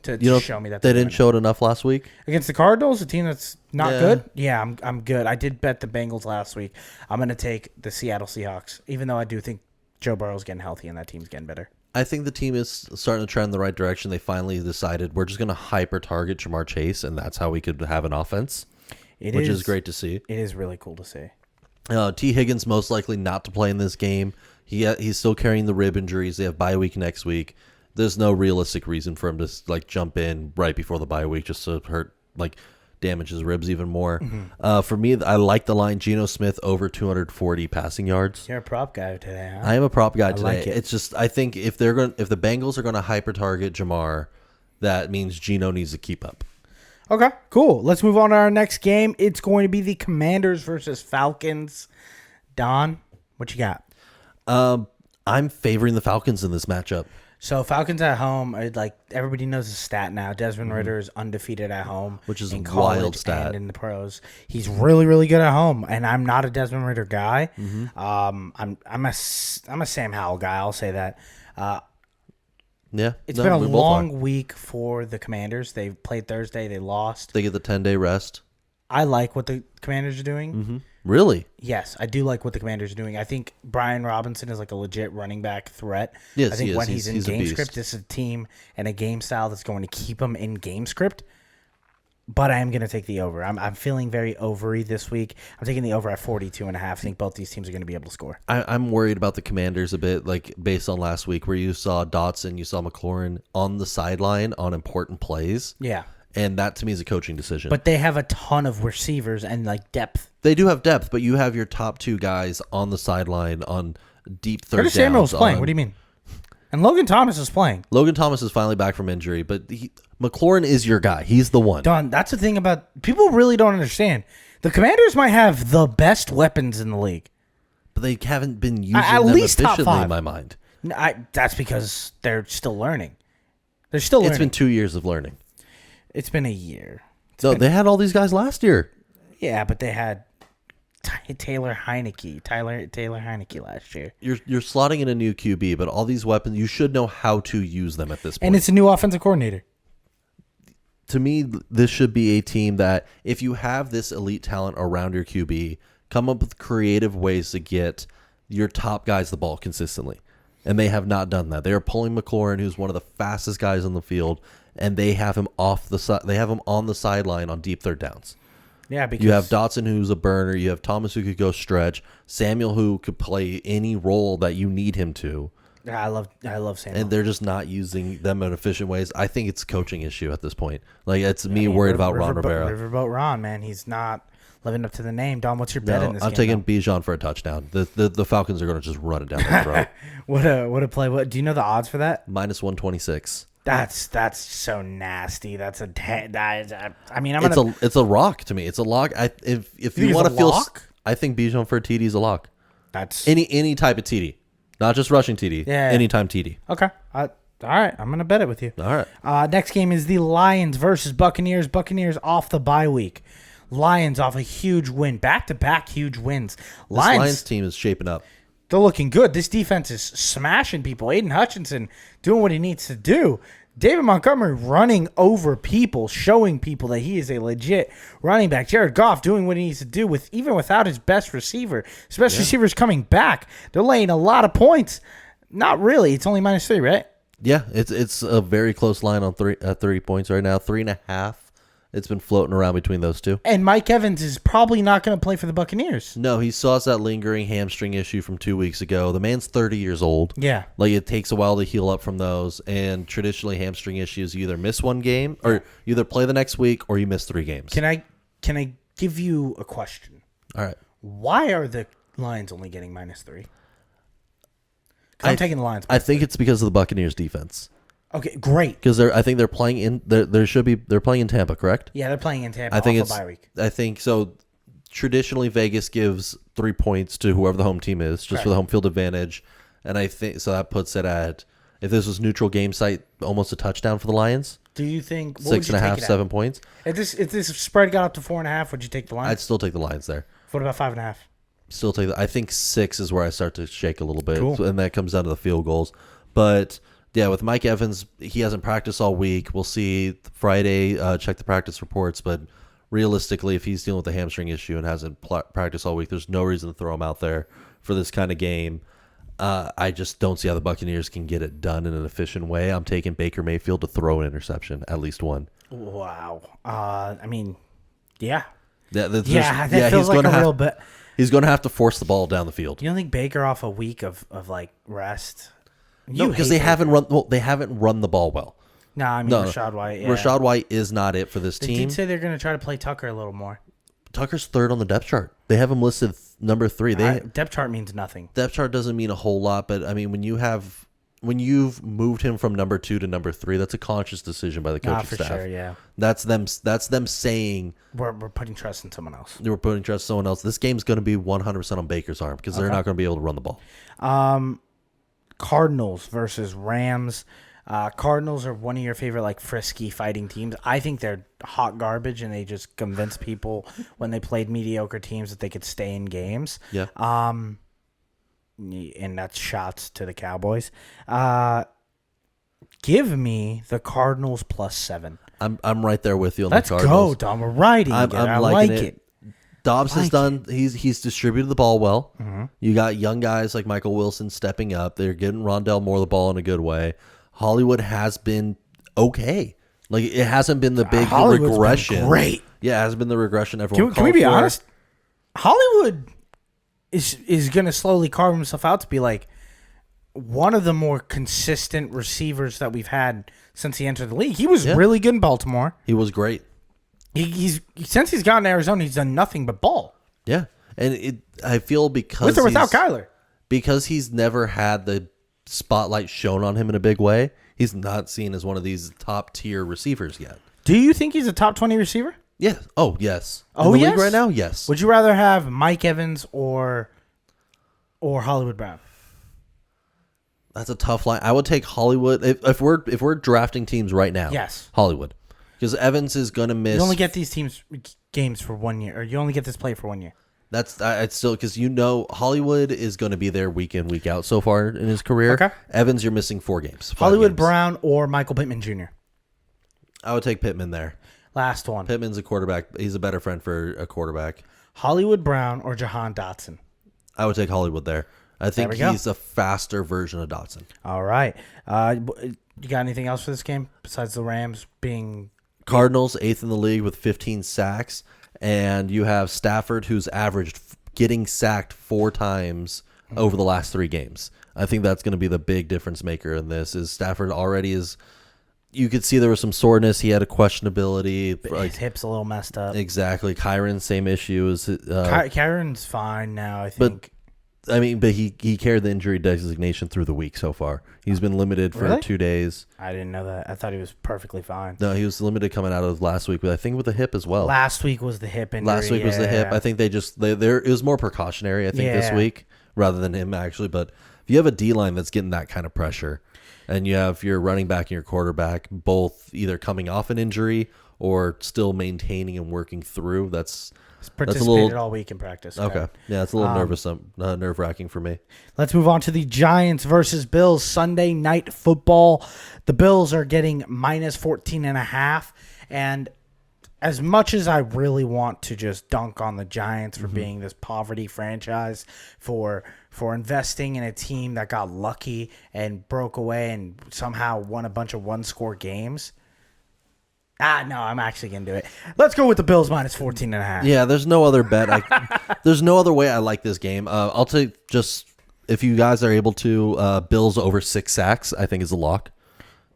to show me that they they're didn't winning. show it enough last week. Against the Cardinals, a team that's not Yeah. good. Yeah, I'm good. I did bet the Bengals last week. I'm going to take the Seattle Seahawks, even though I do think Joe Burrow's getting healthy and that team's getting better. I think the team is starting to trend in the right direction. They finally decided we're just going to hyper target Jamar Chase, and that's how we could have an offense, which is great to see. It is really cool to see. T. Higgins most likely not to play in this game. He's still carrying the rib injuries. They have bye week next week. there's no realistic reason for him to like jump in right before the bye week just to damage his ribs even more. For me, I like the line Geno Smith over 240 passing yards. You're a prop guy today, huh? I am a prop guy today. like it. It's just I think if the Bengals are going to hyper target Jamar, that means Geno needs to keep up. Okay, cool. Let's move on to our next game. It's going to be the Commanders versus Falcons. Don, what you got? I'm favoring the Falcons in this matchup. So Falcons at home, like everybody knows the stat now. Desmond Ridder is undefeated at home, Which is in a college wild stat. and in the pros. He's really, really good at home, and I'm not a Desmond Ridder guy. I'm a Sam Howell guy. I'll say that. Yeah, It's been a long week for the Commanders. They played Thursday. They lost. They get the 10-day rest. I like what the Commanders are doing. Really? Yes, I do like what the Commanders are doing. I think Brian Robinson is like a legit running back threat. Yes, I think he is. when he's in He's a game beast. script, this is a team and a game style that's going to keep him in game script. But I am going to take the over. I'm feeling very overy this week. I'm taking the over at 42.5. I think both these teams are going to be able to score. I'm worried about the Commanders a bit, like based on last week where you saw Dotson, you saw McLaurin on the sideline on important plays. Yeah. And that to me is a coaching decision. But they have a ton of receivers and like depth. They do have depth, but you have your top two guys on the sideline on deep third Curtis downs. Samuel's playing. What do you mean? And Logan Thomas is playing. Logan Thomas is finally back from injury, but McLaurin is your guy. He's the one. Don, that's the thing about people really don't understand. The Commanders might have the best weapons in the league. But they haven't been using At them least top efficiently five. in my mind. That's because they're still learning. They're still learning. It's been 2 years of learning. It's been a year. They had all these guys last year. Yeah, but they had Taylor Heineke last year. You're slotting in a new QB, but all these weapons, you should know how to use them at this point. And it's a new offensive coordinator. To me, this should be a team that if you have this elite talent around your QB, come up with creative ways to get your top guys the ball consistently. And they have not done that. They are pulling McLaurin, who's one of the fastest guys on the field, and they have him They have him on the sideline on deep third downs. Yeah, because You have Dotson, who's a burner. You have Thomas, who could go stretch. Samuel, who could play any role that you need him to. I love Samuel. And they're just not using them in efficient ways. I think it's a coaching issue at this point. Like, it's me worried about Ron Rivera. Riverboat Ron, man, he's not living up to the name. Don, what's your bet in this I'm game? taking Bijan for a touchdown. The Falcons are going to just run it down their throat. What a play! What do you know the odds for that? Minus 126. That's so nasty. That's a I mean, It's a rock to me. It's a lock. If you it's want a to feel, lock? I think Bijan for a TD is a lock. That's Any type of TD, not just rushing TD. Yeah. Anytime TD. okay. All right, I'm gonna bet it with you. All right. Next game is the Lions versus Buccaneers. Buccaneers off the bye week. Lions off a huge win, back-to-back huge wins. This Lions team is shaping up. They're looking good. This defense is smashing people. Aiden Hutchinson doing what he needs to do. David Montgomery running over people, showing people that he is a legit running back. Jared Goff doing what he needs to do even without his best receiver. His best receiver's coming back. They're laying a lot of points. Not really. It's only -3, right? Yeah, it's a very close line on 3 points right now. 3.5. It's been floating around between those two. And Mike Evans is probably not going to play for the Buccaneers. No, he still has that lingering hamstring issue from 2 weeks ago. The man's 30 years old. Yeah. Like, it takes a while to heal up from those. And traditionally, hamstring issues, you either miss one game, or you either play the next week, or you miss 3 games. Can I give you a question? All right. Why are the Lions only getting -3? 'Cause I'm taking the Lions. I think it's because of the Buccaneers defense. Okay, great. Because I think they're playing in they're playing in Tampa, correct? Yeah, they're playing in Tampa. I think off it's a bye week. I think so. Traditionally, Vegas gives 3 points to whoever the home team is, just for the home field advantage. And I think so that puts it at, if this was neutral game site, almost a touchdown for the Lions. Do you think what would you 6.5, take it 7 points. If this spread got up to 4.5, would you take the Lions? I'd still take the Lions there. What about 5.5? Still take. I think 6 is where I start to shake a little bit, Cool. and that comes down to the field goals. But yeah, with Mike Evans, he hasn't practiced all week. We'll see Friday. Check the practice reports, but realistically, if he's dealing with a hamstring issue and hasn't practiced all week, there's no reason to throw him out there for this kind of game. I just don't see how the Buccaneers can get it done in an efficient way. I'm taking Baker Mayfield to throw an interception, at least one. Wow. I mean, yeah. That feels like a real He's going to have to force the ball down the field. You don't think Baker off a week of like rest? No, because they haven't run. Well, they haven't run the ball well. Nah, I mean Rachaad White. Yeah. Rachaad White is not it for this They team. did say they're going to try to play Tucker a little more. Tucker's third on the depth chart. They have him listed number 3. Depth chart means nothing. Depth chart doesn't mean a whole lot, but I mean when you've moved him from number 2 to number 3, that's a conscious decision by the coaching For staff. sure, yeah. That's them saying We're putting trust in someone else. they were putting trust in someone else. This game's going to be 100% on Baker's arm because they're not going to be able to run the ball. Cardinals versus Rams. Cardinals are one of your favorite like frisky fighting teams. I think they're hot garbage, and they just convinced people when they played mediocre teams that they could stay in games. Yeah. And that's shots to the Cowboys. Give me the Cardinals +7. I'm right there with you on Let's the Cardinals. go, Dom. We're riding. I'm I liking like it. Dobbs has done. He's distributed the ball well. Mm-hmm. You got young guys like Michael Wilson stepping up. They're getting Rondell Moore the ball in a good way. Hollywood has been okay. Like it hasn't been the big Hollywood's regression. been great. Yeah, it hasn't been the regression everyone. Can we be called for. honest? Hollywood is going to slowly carve himself out to be like one of the more consistent receivers that we've had since he entered the league. He was really good in Baltimore. He was great. He's since he's gotten to Arizona, he's done nothing but ball. Yeah, and I feel because With or without Kyler, because he's never had the spotlight shown on him in a big way. He's not seen as one of these top tier receivers yet. do you think he's a top 20 receiver? Yeah. Oh yes. Oh, in the yes? league right now. Yes. Would you rather have Mike Evans or Hollywood Brown? That's a tough line. I would take Hollywood if we're drafting teams right now. Yes. Hollywood, because Evans is going to miss. You only get these games for 1 year, or you only get this play for 1 year. That's it's still because Hollywood is going to be there week in week out so far in his career. Okay. Evans, you're missing 4 games. 5 Hollywood games. Brown or Michael Pittman Jr. I would take Pittman there. Last one. Pittman's a quarterback. He's a better friend for a quarterback. Hollywood Brown or Jahan Dotson. I would take Hollywood there. I think we go. he's a faster version of Dotson. All right. You got anything else for this game besides the Rams being Cardinals 8th in the league with 15 sacks, and you have Stafford who's averaged getting sacked 4 times over the last 3 games. I think that's going to be the big difference maker in this. Is Stafford already is. You could see there was some soreness. He had a questionability. his hips a little messed up? Exactly. Kyron, same issues. Kyron's fine now, I think. But he carried the injury designation through the week so far. He's been limited for Really? 2 days. I didn't know that. I thought he was perfectly fine. No, he was limited coming out of last week, but I think with the hip as well. Last week was the hip injury. Last week was the hip. I think it was more precautionary, I think, this Yeah. week rather than him actually. But if you have a D-line that's getting that kind of pressure and you have your running back and your quarterback both either coming off an injury or still maintaining and working through, that's participated a little all week in practice. okay. Yeah, it's a little nerve-wracking for me. Let's move on to the Giants versus Bills Sunday night football. The Bills are getting -14.5, and as much as I really want to just dunk on the Giants for being this poverty franchise, for investing in a team that got lucky and broke away and somehow won a bunch of one-score games. No, I'm actually going to do it. Let's go with the Bills -14.5. Yeah, there's no other bet. There's no other way I like this game. I'll take just if you guys are able to Bills over 6 sacks, I think is a lock.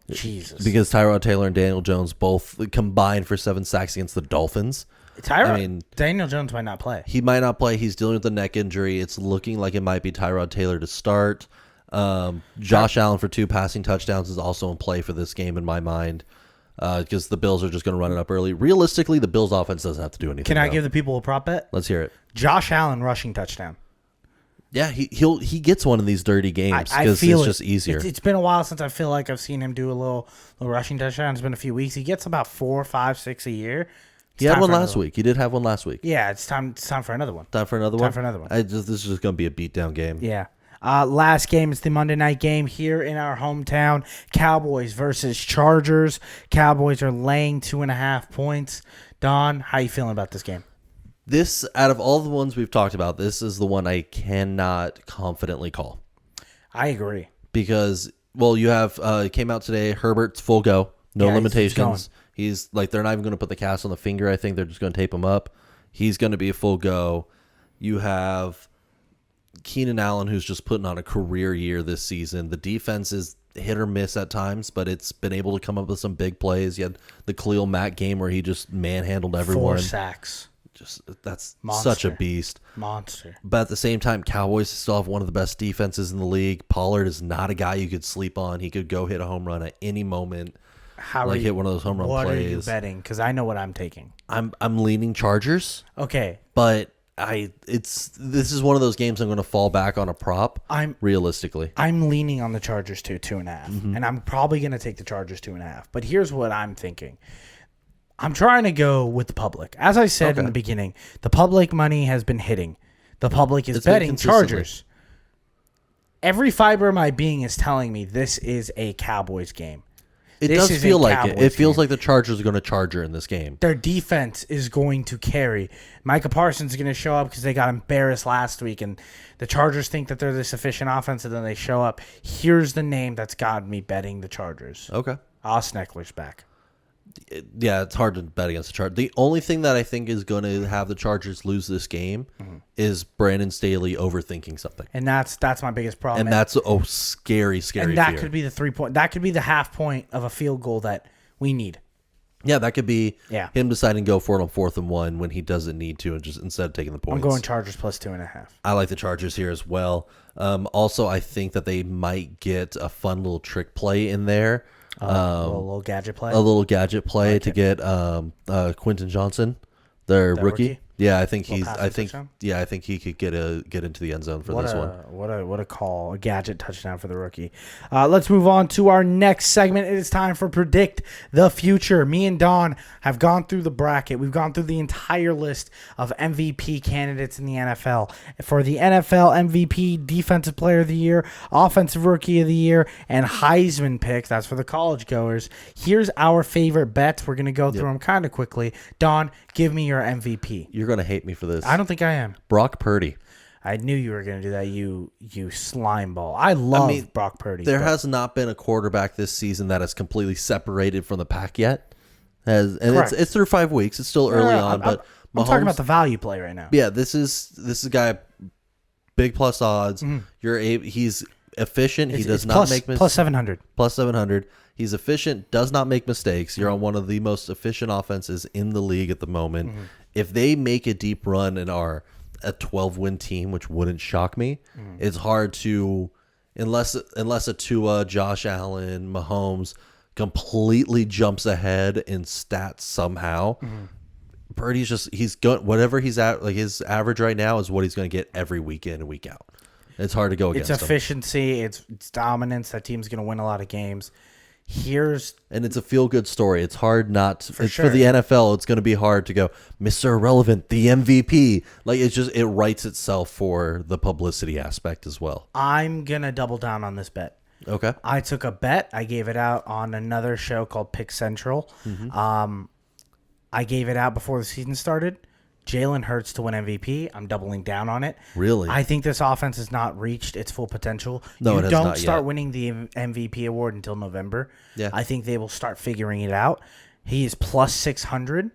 Jesus. Because Tyrod Taylor and Daniel Jones both combined for 7 sacks against the Dolphins. Daniel Jones might not play. He might not play. He's dealing with a neck injury. It's looking like it might be Tyrod Taylor to start. Josh Allen for 2 passing touchdowns is also in play for this game in my mind. Because the Bills are just going to run it up early. Realistically, the Bills offense doesn't have to do anything. Can I give the people a prop bet? Let's hear it. Josh Allen rushing touchdown. Yeah, he gets one of these dirty games I because feel it's just easier. It's been a while since I feel like I've seen him do a little rushing touchdown. It's been a few weeks. He gets about 4, 5, 6 a year. He had one last week. He did have one last week. Yeah, it's time for another one. Time for another one. This is just going to be a beatdown game. Yeah. Last game is the Monday night game here in our hometown. Cowboys versus Chargers. Cowboys are laying 2.5 points. Don, how you feeling about this game? This, out of all the ones we've talked about, this is the one I cannot confidently call. I agree. Because, well, you have, it came out today, Herbert's full go. No limitations. He's like, they're not even going to put the cast on the finger. I think they're just going to tape him up. He's going to be a full go. You have Keenan Allen, who's just putting on a career year this season. The defense is hit or miss at times, but it's been able to come up with some big plays. You had the Khalil Mack game where he just manhandled everyone. 4 sacks. That's Monster. such a beast. Monster. But at the same time, Cowboys still have one of the best defenses in the league. Pollard is not a guy you could sleep on. He could go hit a home run at any moment. Hit one of those home run plays. What are you betting? Because I know what I'm taking. I'm leaning Chargers. Okay. But this is one of those games I'm going to fall back on a prop. Realistically, I'm leaning on the Chargers too, 2.5, and I'm probably going to take the Chargers 2.5. But here's what I'm thinking. I'm trying to go with the public. As I said in the beginning, the public money has been hitting. The public is betting Chargers. Every fiber of my being is telling me this is a Cowboys game. It does feel like it. It feels like the Chargers are going to charger in this game. Their defense is going to carry. Micah Parsons is going to show up because they got embarrassed last week, and the Chargers think that they're this efficient offense, and then they show up. Here's the name that's got me betting the Chargers. Okay. Austin Eckler's back. Yeah, it's hard to bet against the Chargers. The only thing that I think is going to have the Chargers lose this game is Brandon Staley overthinking something. And that's my biggest problem. And that's a scary and that fear. could be the 3-point. That could be the half point of a field goal that we need. Yeah, that could be him deciding to go for it on 4th and 1 when he doesn't need to, and just instead of taking the points. I'm going Chargers plus 2.5. I like the Chargers here as well. Also, I think that they might get a fun little trick play in there. A little gadget play. A little gadget play to get Quentin Johnson, their rookie. Yeah, I think he could get into the end zone for this one. What a call, a gadget touchdown for the rookie. Let's move on to our next segment. It is time for Predict the Future. Me and Don have gone through the bracket. We've gone through the entire list of MVP candidates in the NFL. For the NFL MVP, Defensive Player of the Year, Offensive Rookie of the Year, and Heisman picks. That's for the college goers. Here's our favorite bets. We're going to go through them kind of quickly. Don, give me your MVP. You're going to hate me for this. I don't think I am. Brock Purdy. I knew you were going to do that, you slime ball. I love Brock Purdy. There has not been a quarterback this season that is completely separated from the pack yet. It's through 5 weeks. It's still early on, but I'm talking about the value play right now. Yeah, this is a guy, big plus odds. He's efficient. He does not make mistakes. Plus 700. Plus 700. He's efficient, does not make mistakes. You're on one of the most efficient offenses in the league at the moment. If they make a deep run and are a 12-win team, which wouldn't shock me, it's hard to, unless a Tua, Josh Allen, Mahomes completely jumps ahead in stats somehow. Purdy's he's going, whatever he's at, like his average right now is what he's going to get every week in and week out. It's hard to go against It's efficiency. It's dominance. That team's going to win a lot of games. And it's a feel-good story. It's hard not to, for the NFL. It's going to be hard to go Mr. Irrelevant, the MVP. Like it writes itself for the publicity aspect as well. I'm gonna double down on this bet. Okay. I took a bet. I gave it out on another show called Pick Central. I gave it out before the season started. Jalen Hurts to win MVP. I'm doubling down on it. Really? I think this offense has not reached its full potential. No, it has not yet. You don't start winning the MVP award until November. Yeah. I think they will start figuring it out. He is plus 600.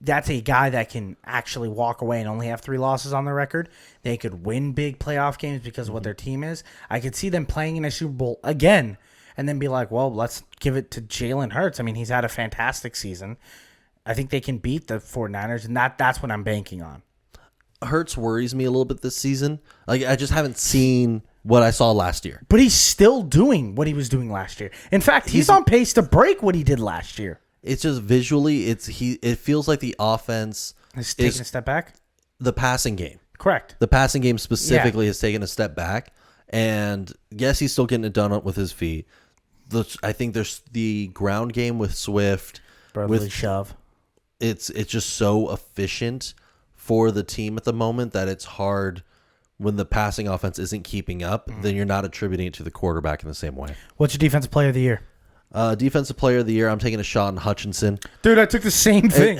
That's a guy that can actually walk away and only have 3 losses on their record. They could win big playoff games because of what their team is. I could see them playing in a Super Bowl again and then be like, well, let's give it to Jalen Hurts. I mean, he's had a fantastic season. I think they can beat the 49ers, and that's what I'm banking on. Hurts worries me a little bit this season. Like I just haven't seen what I saw last year. But he's still doing what he was doing last year. In fact, he's on pace to break what he did last year. It's just visually, it feels like the offense is taking a step back. The passing game, correct? The passing game specifically has taken a step back, and yes, he's still getting it done with his feet. I think there's the ground game with Swift, with shove. It's just so efficient for the team at the moment that it's hard when the passing offense isn't keeping up. Then you're not attributing it to the quarterback in the same way. What's your defensive player of the year? Defensive player of the year, I'm taking a shot on Hutchinson. Dude, I took the same thing.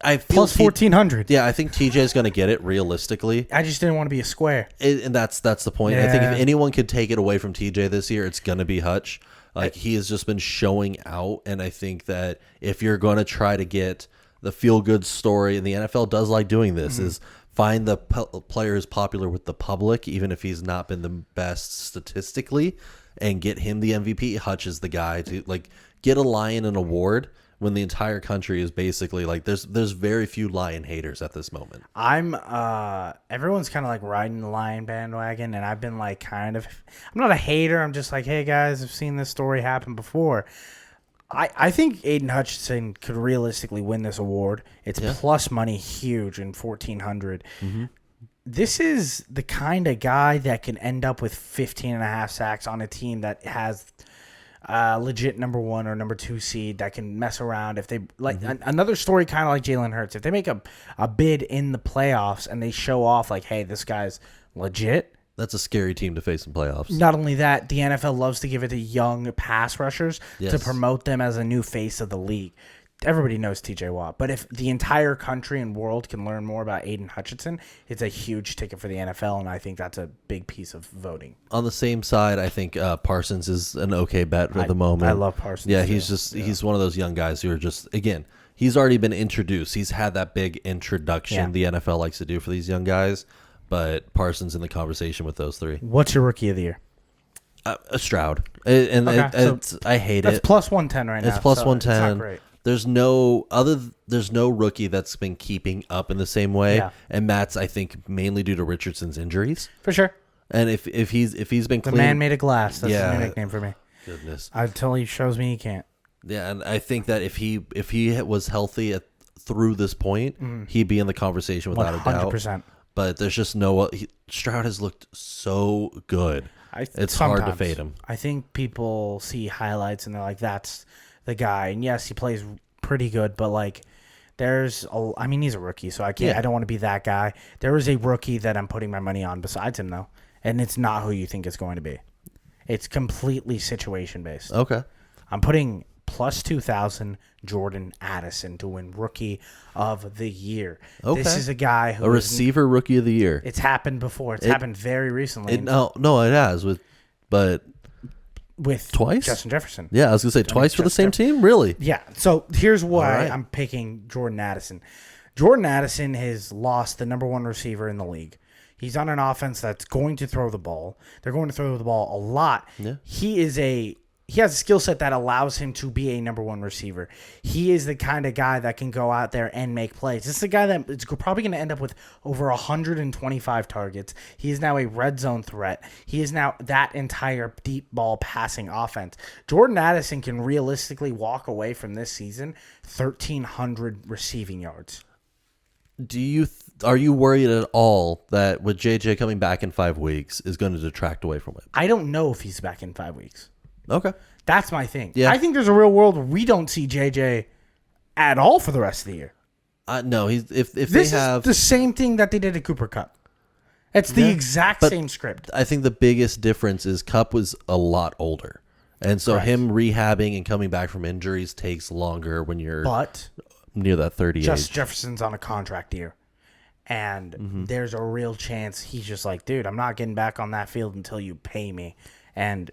I feel plus 1,400. Yeah, I think TJ is going to get it realistically. I just didn't want to be a square. And that's the point. Yeah. I think if anyone could take it away from TJ this year, it's going to be Hutch. Like he has just been showing out, and I think that if you're going to try to get the feel-good story, and the NFL does like doing this, is find the players popular with the public, even if he's not been the best statistically, and get him the MVP. Hutch is the guy to like get a Lion an award when the entire country is basically like there's very few Lion haters at this moment. Everyone's kind of like riding the Lion bandwagon, and I've been like I'm not a hater. I'm just like, hey guys, I've seen this story happen before. I think Aiden Hutchinson could realistically win this award. It's plus money, huge, in 1,400. Mm-hmm. This is the kind of guy that can end up with 15.5 sacks on a team that has legit number 1 or number 2 seed that can mess around. If they like another story, kind of like Jalen Hurts, if they make a bid in the playoffs and they show off like, hey, this guy's legit. That's a scary team to face in playoffs. Not only that, the NFL loves to give it to young pass rushers to promote them as a new face of the league. Everybody knows TJ Watt, but if the entire country and world can learn more about Aiden Hutchinson, it's a huge ticket for the NFL, and I think that's a big piece of voting. On the same side, I think Parsons is an okay bet at the moment. I love Parsons. Yeah, he's one of those young guys who are just, again, he's already been introduced. He's had that big introduction the NFL likes to do for these young guys. But Parsons in the conversation with those three. What's your rookie of the year? A Stroud. And I hate it. That's plus 110 right now. It's plus 110. It's not great. There's no rookie that's been keeping up in the same way. Yeah. And Matt's, I think, mainly due to Richardson's injuries. For sure. And if he's been clean, the man made of glass. That's the new nickname for me. Goodness. Until he shows me he can't. Yeah, and I think that if he was healthy through this point, he'd be in the conversation without 100%. A doubt. 100%. But there's just Stroud has looked so good. It's hard to fade him. I think people see highlights and they're like, that's the guy. And yes, he plays pretty good, but like he's a rookie, so I can't. Yeah. I don't want to be that guy. There is a rookie that I'm putting my money on besides him, though. And it's not who you think it's going to be. It's completely situation based. Okay. I'm putting plus 2,000 Jordan Addison to win Rookie of the Year. Okay. This is a guy who receiver Rookie of the Year. It's happened before. It's happened very recently. No, it has with twice Justin Jefferson. Yeah, I was gonna say twice for the same team. Really? Yeah. So here's why I'm picking Jordan Addison. Jordan Addison has lost the number 1 receiver in the league. He's on an offense that's going to throw the ball. They're going to throw the ball a lot. Yeah. He has a skill set that allows him to be a number 1 receiver. He is the kind of guy that can go out there and make plays. This is a guy that is probably going to end up with over 125 targets. He is now a red zone threat. He is now that entire deep ball passing offense. Jordan Addison can realistically walk away from this season 1,300 receiving yards. Are you worried at all that with JJ coming back in 5 weeks is going to detract away from it? I don't know if he's back in 5 weeks. Okay. That's my thing. Yeah. I think there's a real world where we don't see JJ at all for the rest of the year. No, if this they have is the same thing that they did at Cooper Kupp. It's the exact same script. I think the biggest difference is Kupp was a lot older. And so him rehabbing and coming back from injuries takes longer when you're near that 30 age. Just Jefferson's on a contract year. And there's a real chance he's just like, dude, I'm not getting back on that field until you pay me. And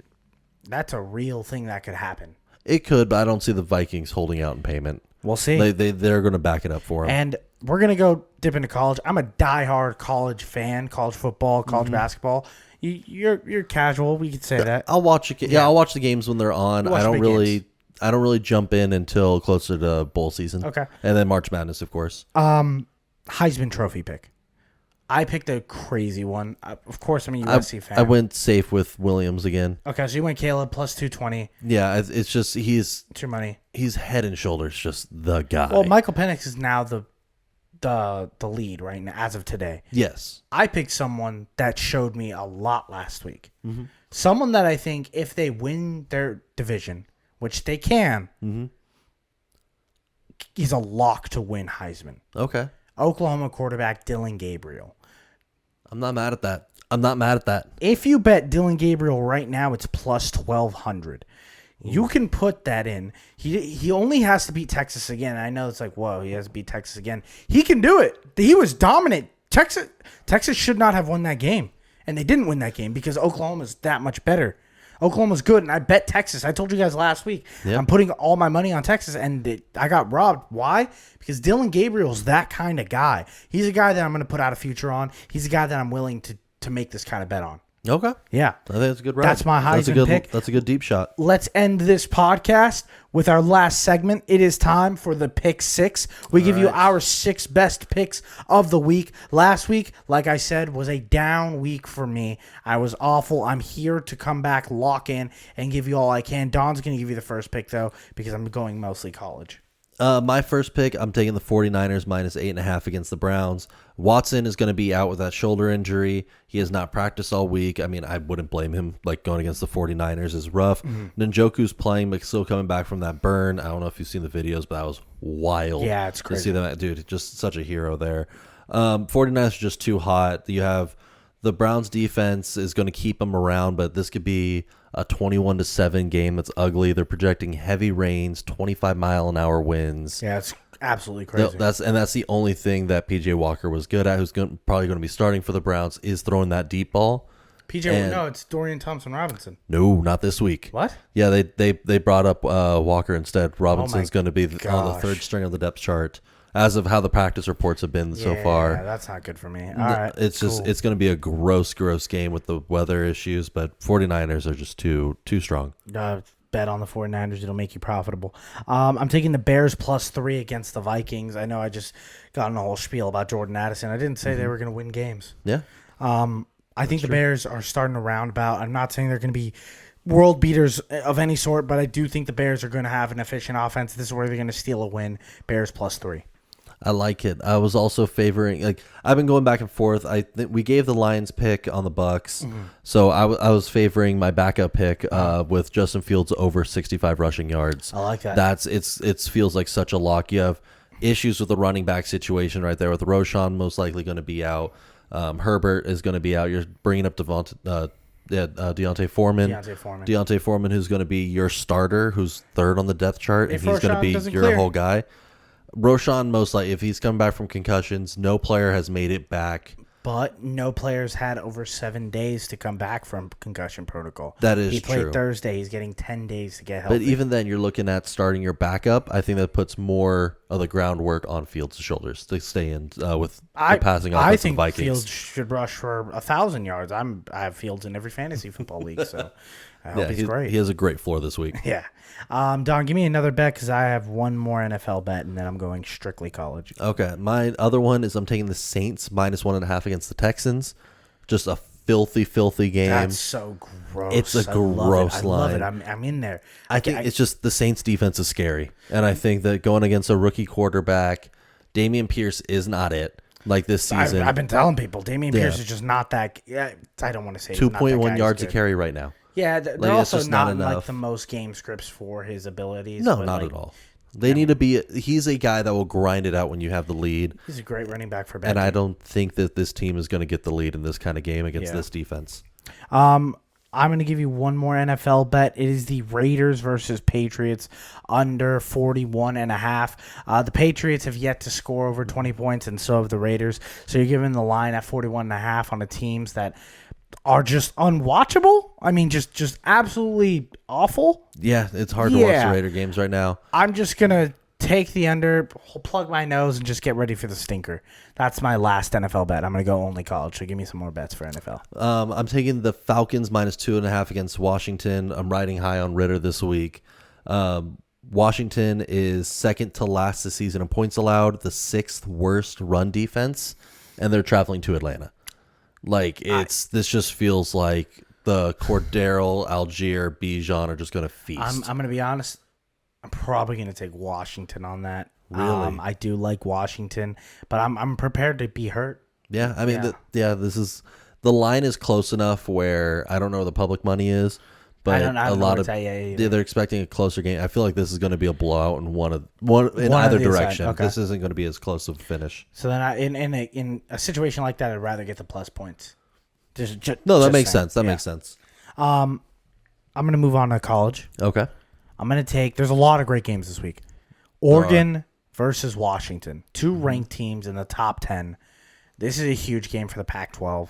that's a real thing that could happen. It could, but I don't see the Vikings holding out in payment. We'll see. They're going to back it up for him. And we're going to go dip into college. I'm a diehard college fan, college football, college basketball. You're casual. We could say that. I'll watch it. Yeah, I'll watch the games when they're on. I don't really jump in until closer to bowl season. Okay. And then March Madness, of course. Heisman Trophy pick. I picked a crazy one. Of course, I'm a USC fan. I went safe with Williams again. Okay, so you went Caleb plus 220. Yeah, it's just it's your money. He's head and shoulders just the guy. Well, Michael Penix is now the lead right now as of today. Yes. I picked someone that showed me a lot last week. Mm-hmm. Someone that I think if they win their division, which they can, he's a lock to win Heisman. Okay. Oklahoma quarterback Dylan Gabriel. I'm not mad at that. If you bet Dylan Gabriel right now, it's plus 1,200. You can put that in. He only has to beat Texas again. I know it's like, whoa, he has to beat Texas again. He can do it. He was dominant. Texas should not have won that game. And they didn't win that game because Oklahoma's that much better. Oklahoma's good, and I bet Texas. I told you guys last week. Yep. I'm putting all my money on Texas, and I got robbed. Why? Because Dylan Gabriel's that kind of guy. He's a guy that I'm going to put out a future on. He's a guy that I'm willing to make this kind of bet on. Okay. Yeah. I think that's a good round. That's my Heisman pick. That's a good deep shot. Let's end this podcast with our last segment. It is time for the pick six. We give you our 6 best picks of the week. Last week, like I said, was a down week for me. I was awful. I'm here to come back, lock in, and give you all I can. Don's going to give you the first pick, though, because I'm going mostly college. My first pick, I'm taking the 49ers minus 8.5 against the Browns. Watson is going to be out with that shoulder injury. He has not practiced all week. I mean, I wouldn't blame him. Like, going against the 49ers is rough. Njoku's playing, but still coming back from that burn. I don't know if you've seen the videos, but that was wild. Yeah, it's crazy. To see that, dude, just such a hero there. 49ers are just too hot. You have the Browns defense is going to keep them around, but this could be a 21-7 game that's ugly. They're projecting heavy rains, 25-mile-an-hour winds. Yeah, it's absolutely crazy. That's the only thing that PJ Walker was good at, who's probably going to be starting for the Browns, is throwing that deep ball. No, it's Dorian Thompson-Robinson. No, not this week. What? Yeah, they brought up Walker instead. Robinson's going to be on the gosh. third string of the depth chart as of how the practice reports have been so far. Yeah, that's not good for me. All right, It's just it's going to be a gross game with the weather issues, but 49ers are just too strong. Bet on the 49ers. It'll make you profitable. I'm taking the Bears +3 against the Vikings. I know I just got in a whole spiel about Jordan Addison. I didn't say they were going to win games. Yeah. I think the Bears are starting to roundabout. I'm not saying they're going to be world beaters of any sort, but I do think the Bears are going to have an efficient offense. This is where they're going to steal a win. Bears +3. I like it. I was also favoring, like, I've been going back and forth. I think we gave the Lions pick on the Bucks, so I was favoring my backup pick with Justin Fields over 65 rushing yards. I like that. It feels like such a lock. You have issues with the running back situation right there with Roshan most likely going to be out. Herbert is going to be out. You're bringing up Deontay Foreman. Deontay Foreman, who's going to be your starter, who's third on the depth chart, and he's going to be your whole guy. Roshan, most likely, if he's coming back from concussions, no player has made it back. But no players had over 7 days to come back from concussion protocol. That is true. He played Thursday. He's getting 10 days to get healthy. But even then, you're looking at starting your backup. I think that puts more of the groundwork on Fields' shoulders to stay in with the passing offense of the Vikings. I think Fields should rush for 1,000 yards. I have Fields in every fantasy football league, so I hope he's great. He has a great floor this week. Yeah. Don, give me another bet because I have one more NFL bet, and then I'm going strictly college. Okay. My other one is I'm taking the Saints -1.5 against the Texans. Just a filthy game. That's so gross. It's a gross line. I love it. I'm in there. I think it's just the Saints defense is scary. And I think that going against a rookie quarterback, Dameon Pierce is not it. Like this season. I've been telling people, Dameon Pierce is just not that. Yeah, I don't want to say 2.1 yards a carry right now. Yeah, they're also not in like the most game scripts for his abilities. No, not at all. They need to be. He's a guy that will grind it out when you have the lead. He's a great running back for Becky. And I don't think that this team is going to get the lead in this kind of game against this defense. I'm going to give you one more NFL bet. It is the Raiders versus Patriots under 41.5. The Patriots have yet to score over 20 points, and so have the Raiders. So you're giving the line at 41.5 on the teams that are just unwatchable. I mean, just absolutely awful. Yeah, it's hard to watch the Raider games right now. I'm just going to take the under, plug my nose, and just get ready for the stinker. That's my last NFL bet. I'm going to go only college, so give me some more bets for NFL. I'm taking the Falcons -2.5 against Washington. I'm riding high on Ritter this week. Washington is second to last this season in points allowed, the 6th worst run defense, and they're traveling to Atlanta. Like, this just feels like the Cordero, Algier, Bijan are just going to feast. I'm going to be honest. I'm probably going to take Washington on that. Really? I do like Washington, but I'm prepared to be hurt. Yeah, I mean, this is the line is close enough where I don't know where the public money is, but a lot of they're expecting a closer game. I feel like this is going to be a blowout in one in either direction. Okay. This isn't going to be as close of a finish. So then, in a situation like that, I'd rather get the plus points. That makes sense. That makes sense. I'm going to move on to college. Okay. I'm going to take... There's a lot of great games this week. Oregon versus Washington. 2 ranked teams in the top 10. This is a huge game for the Pac-12.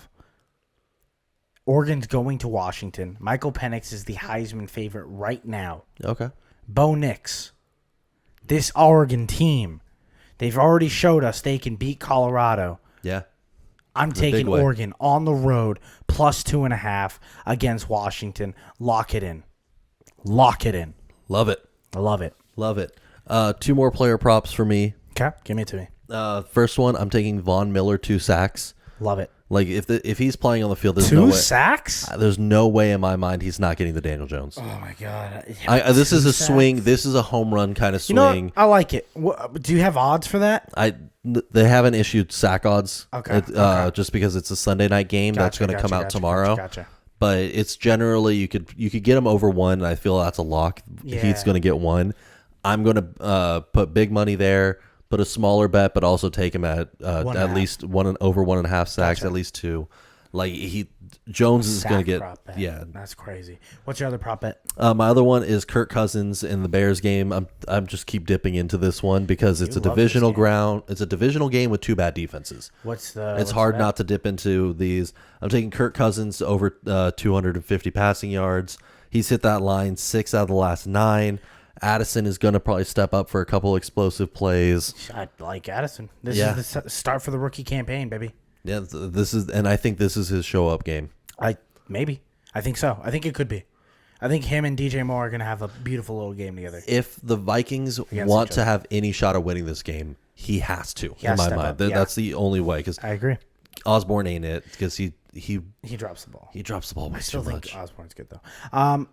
Oregon's going to Washington. Michael Penix is the Heisman favorite right now. Okay. Bo Nix. This Oregon team, they've already showed us they can beat Colorado. Yeah. I'm taking way. Oregon on the road plus 2.5 against Washington. Lock it in. Lock it in. Love it. I love it. Love it. 2 more player props for me. Okay, give me it to me. First one, I'm taking Von Miller 2 sacks. Love it. Like if he's playing on the field, there's 2 no way. sacks? There's no way in my mind he's not getting the Daniel Jones. Oh my god! This is 2 a sacks? swing. This is a home run kind of You know swing. what? I like it. Do you have odds for that? They haven't issued sack odds. Okay, Just because it's a Sunday night game that's going to come out tomorrow. Gotcha. But it's generally you could get him over 1. And I feel that's a lock. Yeah. He's going to get 1. I'm going to put big money there. Put a smaller bet, but also take him at least over 1.5 sacks, Gotcha. at least 2. Like Jones is going to get prop bet. yeah. That's crazy. What's your other prop bet? My other one is Kirk Cousins in the Bears game. I'm just keep dipping into this one because it's a love this divisional game. ground. It's a divisional game with 2 bad defenses. It's hard not to dip into these. I'm taking Kirk Cousins over 250 passing yards. He's hit that line 6 out of the last 9. Addison is going to probably step up for a couple explosive plays. I like Addison. This Yeah. is the start for the rookie campaign, baby. Yeah, I think this is his show up game. I think so. I think it could be. I think him and DJ Moore are gonna have a beautiful little game together. If the Vikings want to have any shot of winning this game, he has to. He has in to my step mind, up, yeah. that's the only way. Because I agree. Osborne ain't it. Because he drops the ball. drops the ball way I still too think much. Osborne's good though.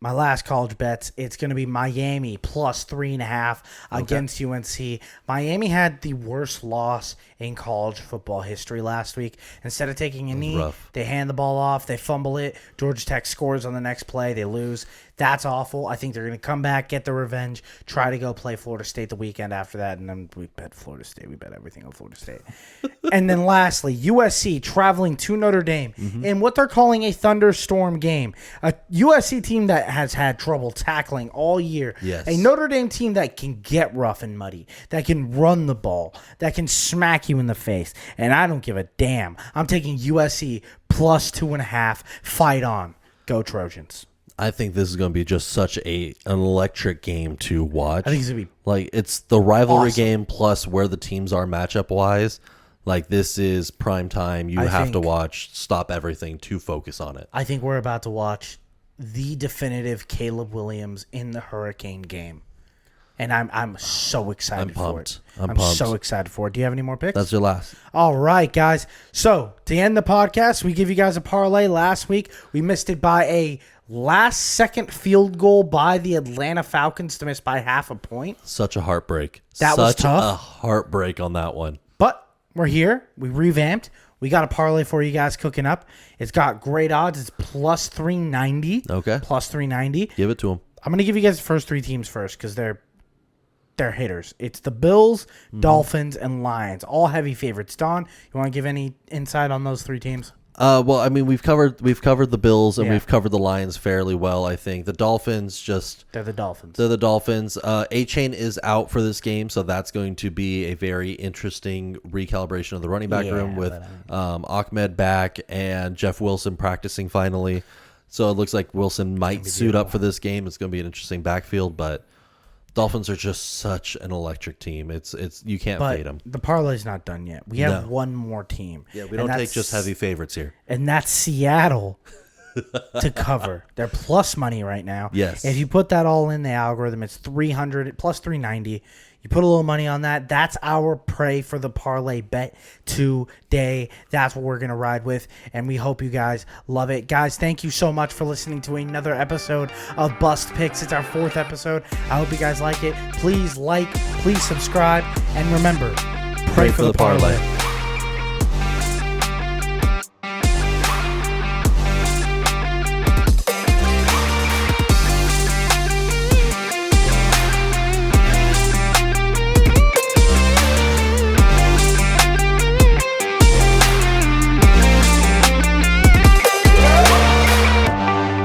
My last college bets, it's going to be Miami plus 3.5 against UNC. Miami had the worst loss in college football history last week. Instead of taking a knee, rough. they hand the ball off, they fumble it. Georgia Tech scores on the next play, they lose. That's awful. I think they're going to come back, get the revenge, try to go play Florida State the weekend after that, and then we bet Florida State. We bet everything on Florida State. And then lastly, USC traveling to Notre Dame in what they're calling a thunderstorm game. A USC team that has had trouble tackling all year. Yes. A Notre Dame team that can get rough and muddy, that can run the ball, that can smack you in the face. And I don't give a damn. I'm taking USC plus 2.5. Fight on. Go Trojans. I think this is going to be just such an electric game to watch. I think it's going to be like it's the rivalry awesome. game plus where the teams are matchup wise. Like this is prime time. You have to watch. Stop everything to focus on it. I think we're about to watch the definitive Caleb Williams in the Hurricane game. And I'm so excited for it. I'm pumped. So excited for it. Do you have any more picks? That's your last. All right, guys. So to end the podcast, we give you guys a parlay. Last week, we missed it by a last-second field goal by the Atlanta Falcons to miss by half a point. Such a heartbreak. That was tough. A heartbreak on that one. But we're here. We revamped. We got a parlay for you guys cooking up. It's got great odds. It's plus 390. Okay. Plus 390. Give it to them. I'm going to give you guys the first 3 teams first because they're hitters. It's the Bills, Dolphins, and Lions. All heavy favorites. Don, you want to give any insight on those 3 teams? Well, I mean, we've covered the Bills and Yeah. we've covered the Lions fairly well. I think the Dolphins They're the Dolphins. They're the Dolphins. A-Chain is out for this game, so that's going to be a very interesting recalibration of the running back room with Ahmed back and Jeff Wilson practicing finally. So it looks like Wilson might suit up for this game. It's going to be an interesting backfield, but Dolphins are just such an electric team. It's you can't fade them. The parlay's not done yet. We have one more team. Yeah, we don't take just heavy favorites here. And that's Seattle to cover. They're plus money right now. Yes. If you put that all in the algorithm, it's 300 plus 390. You put a little money on that. That's our prey for the parlay bet today. That's what we're going to ride with, and we hope you guys love it. Guys, thank you so much for listening to another episode of Bust Picks. It's our 4th episode. I hope you guys like it. Please like, please subscribe, and remember, pray for the parlay.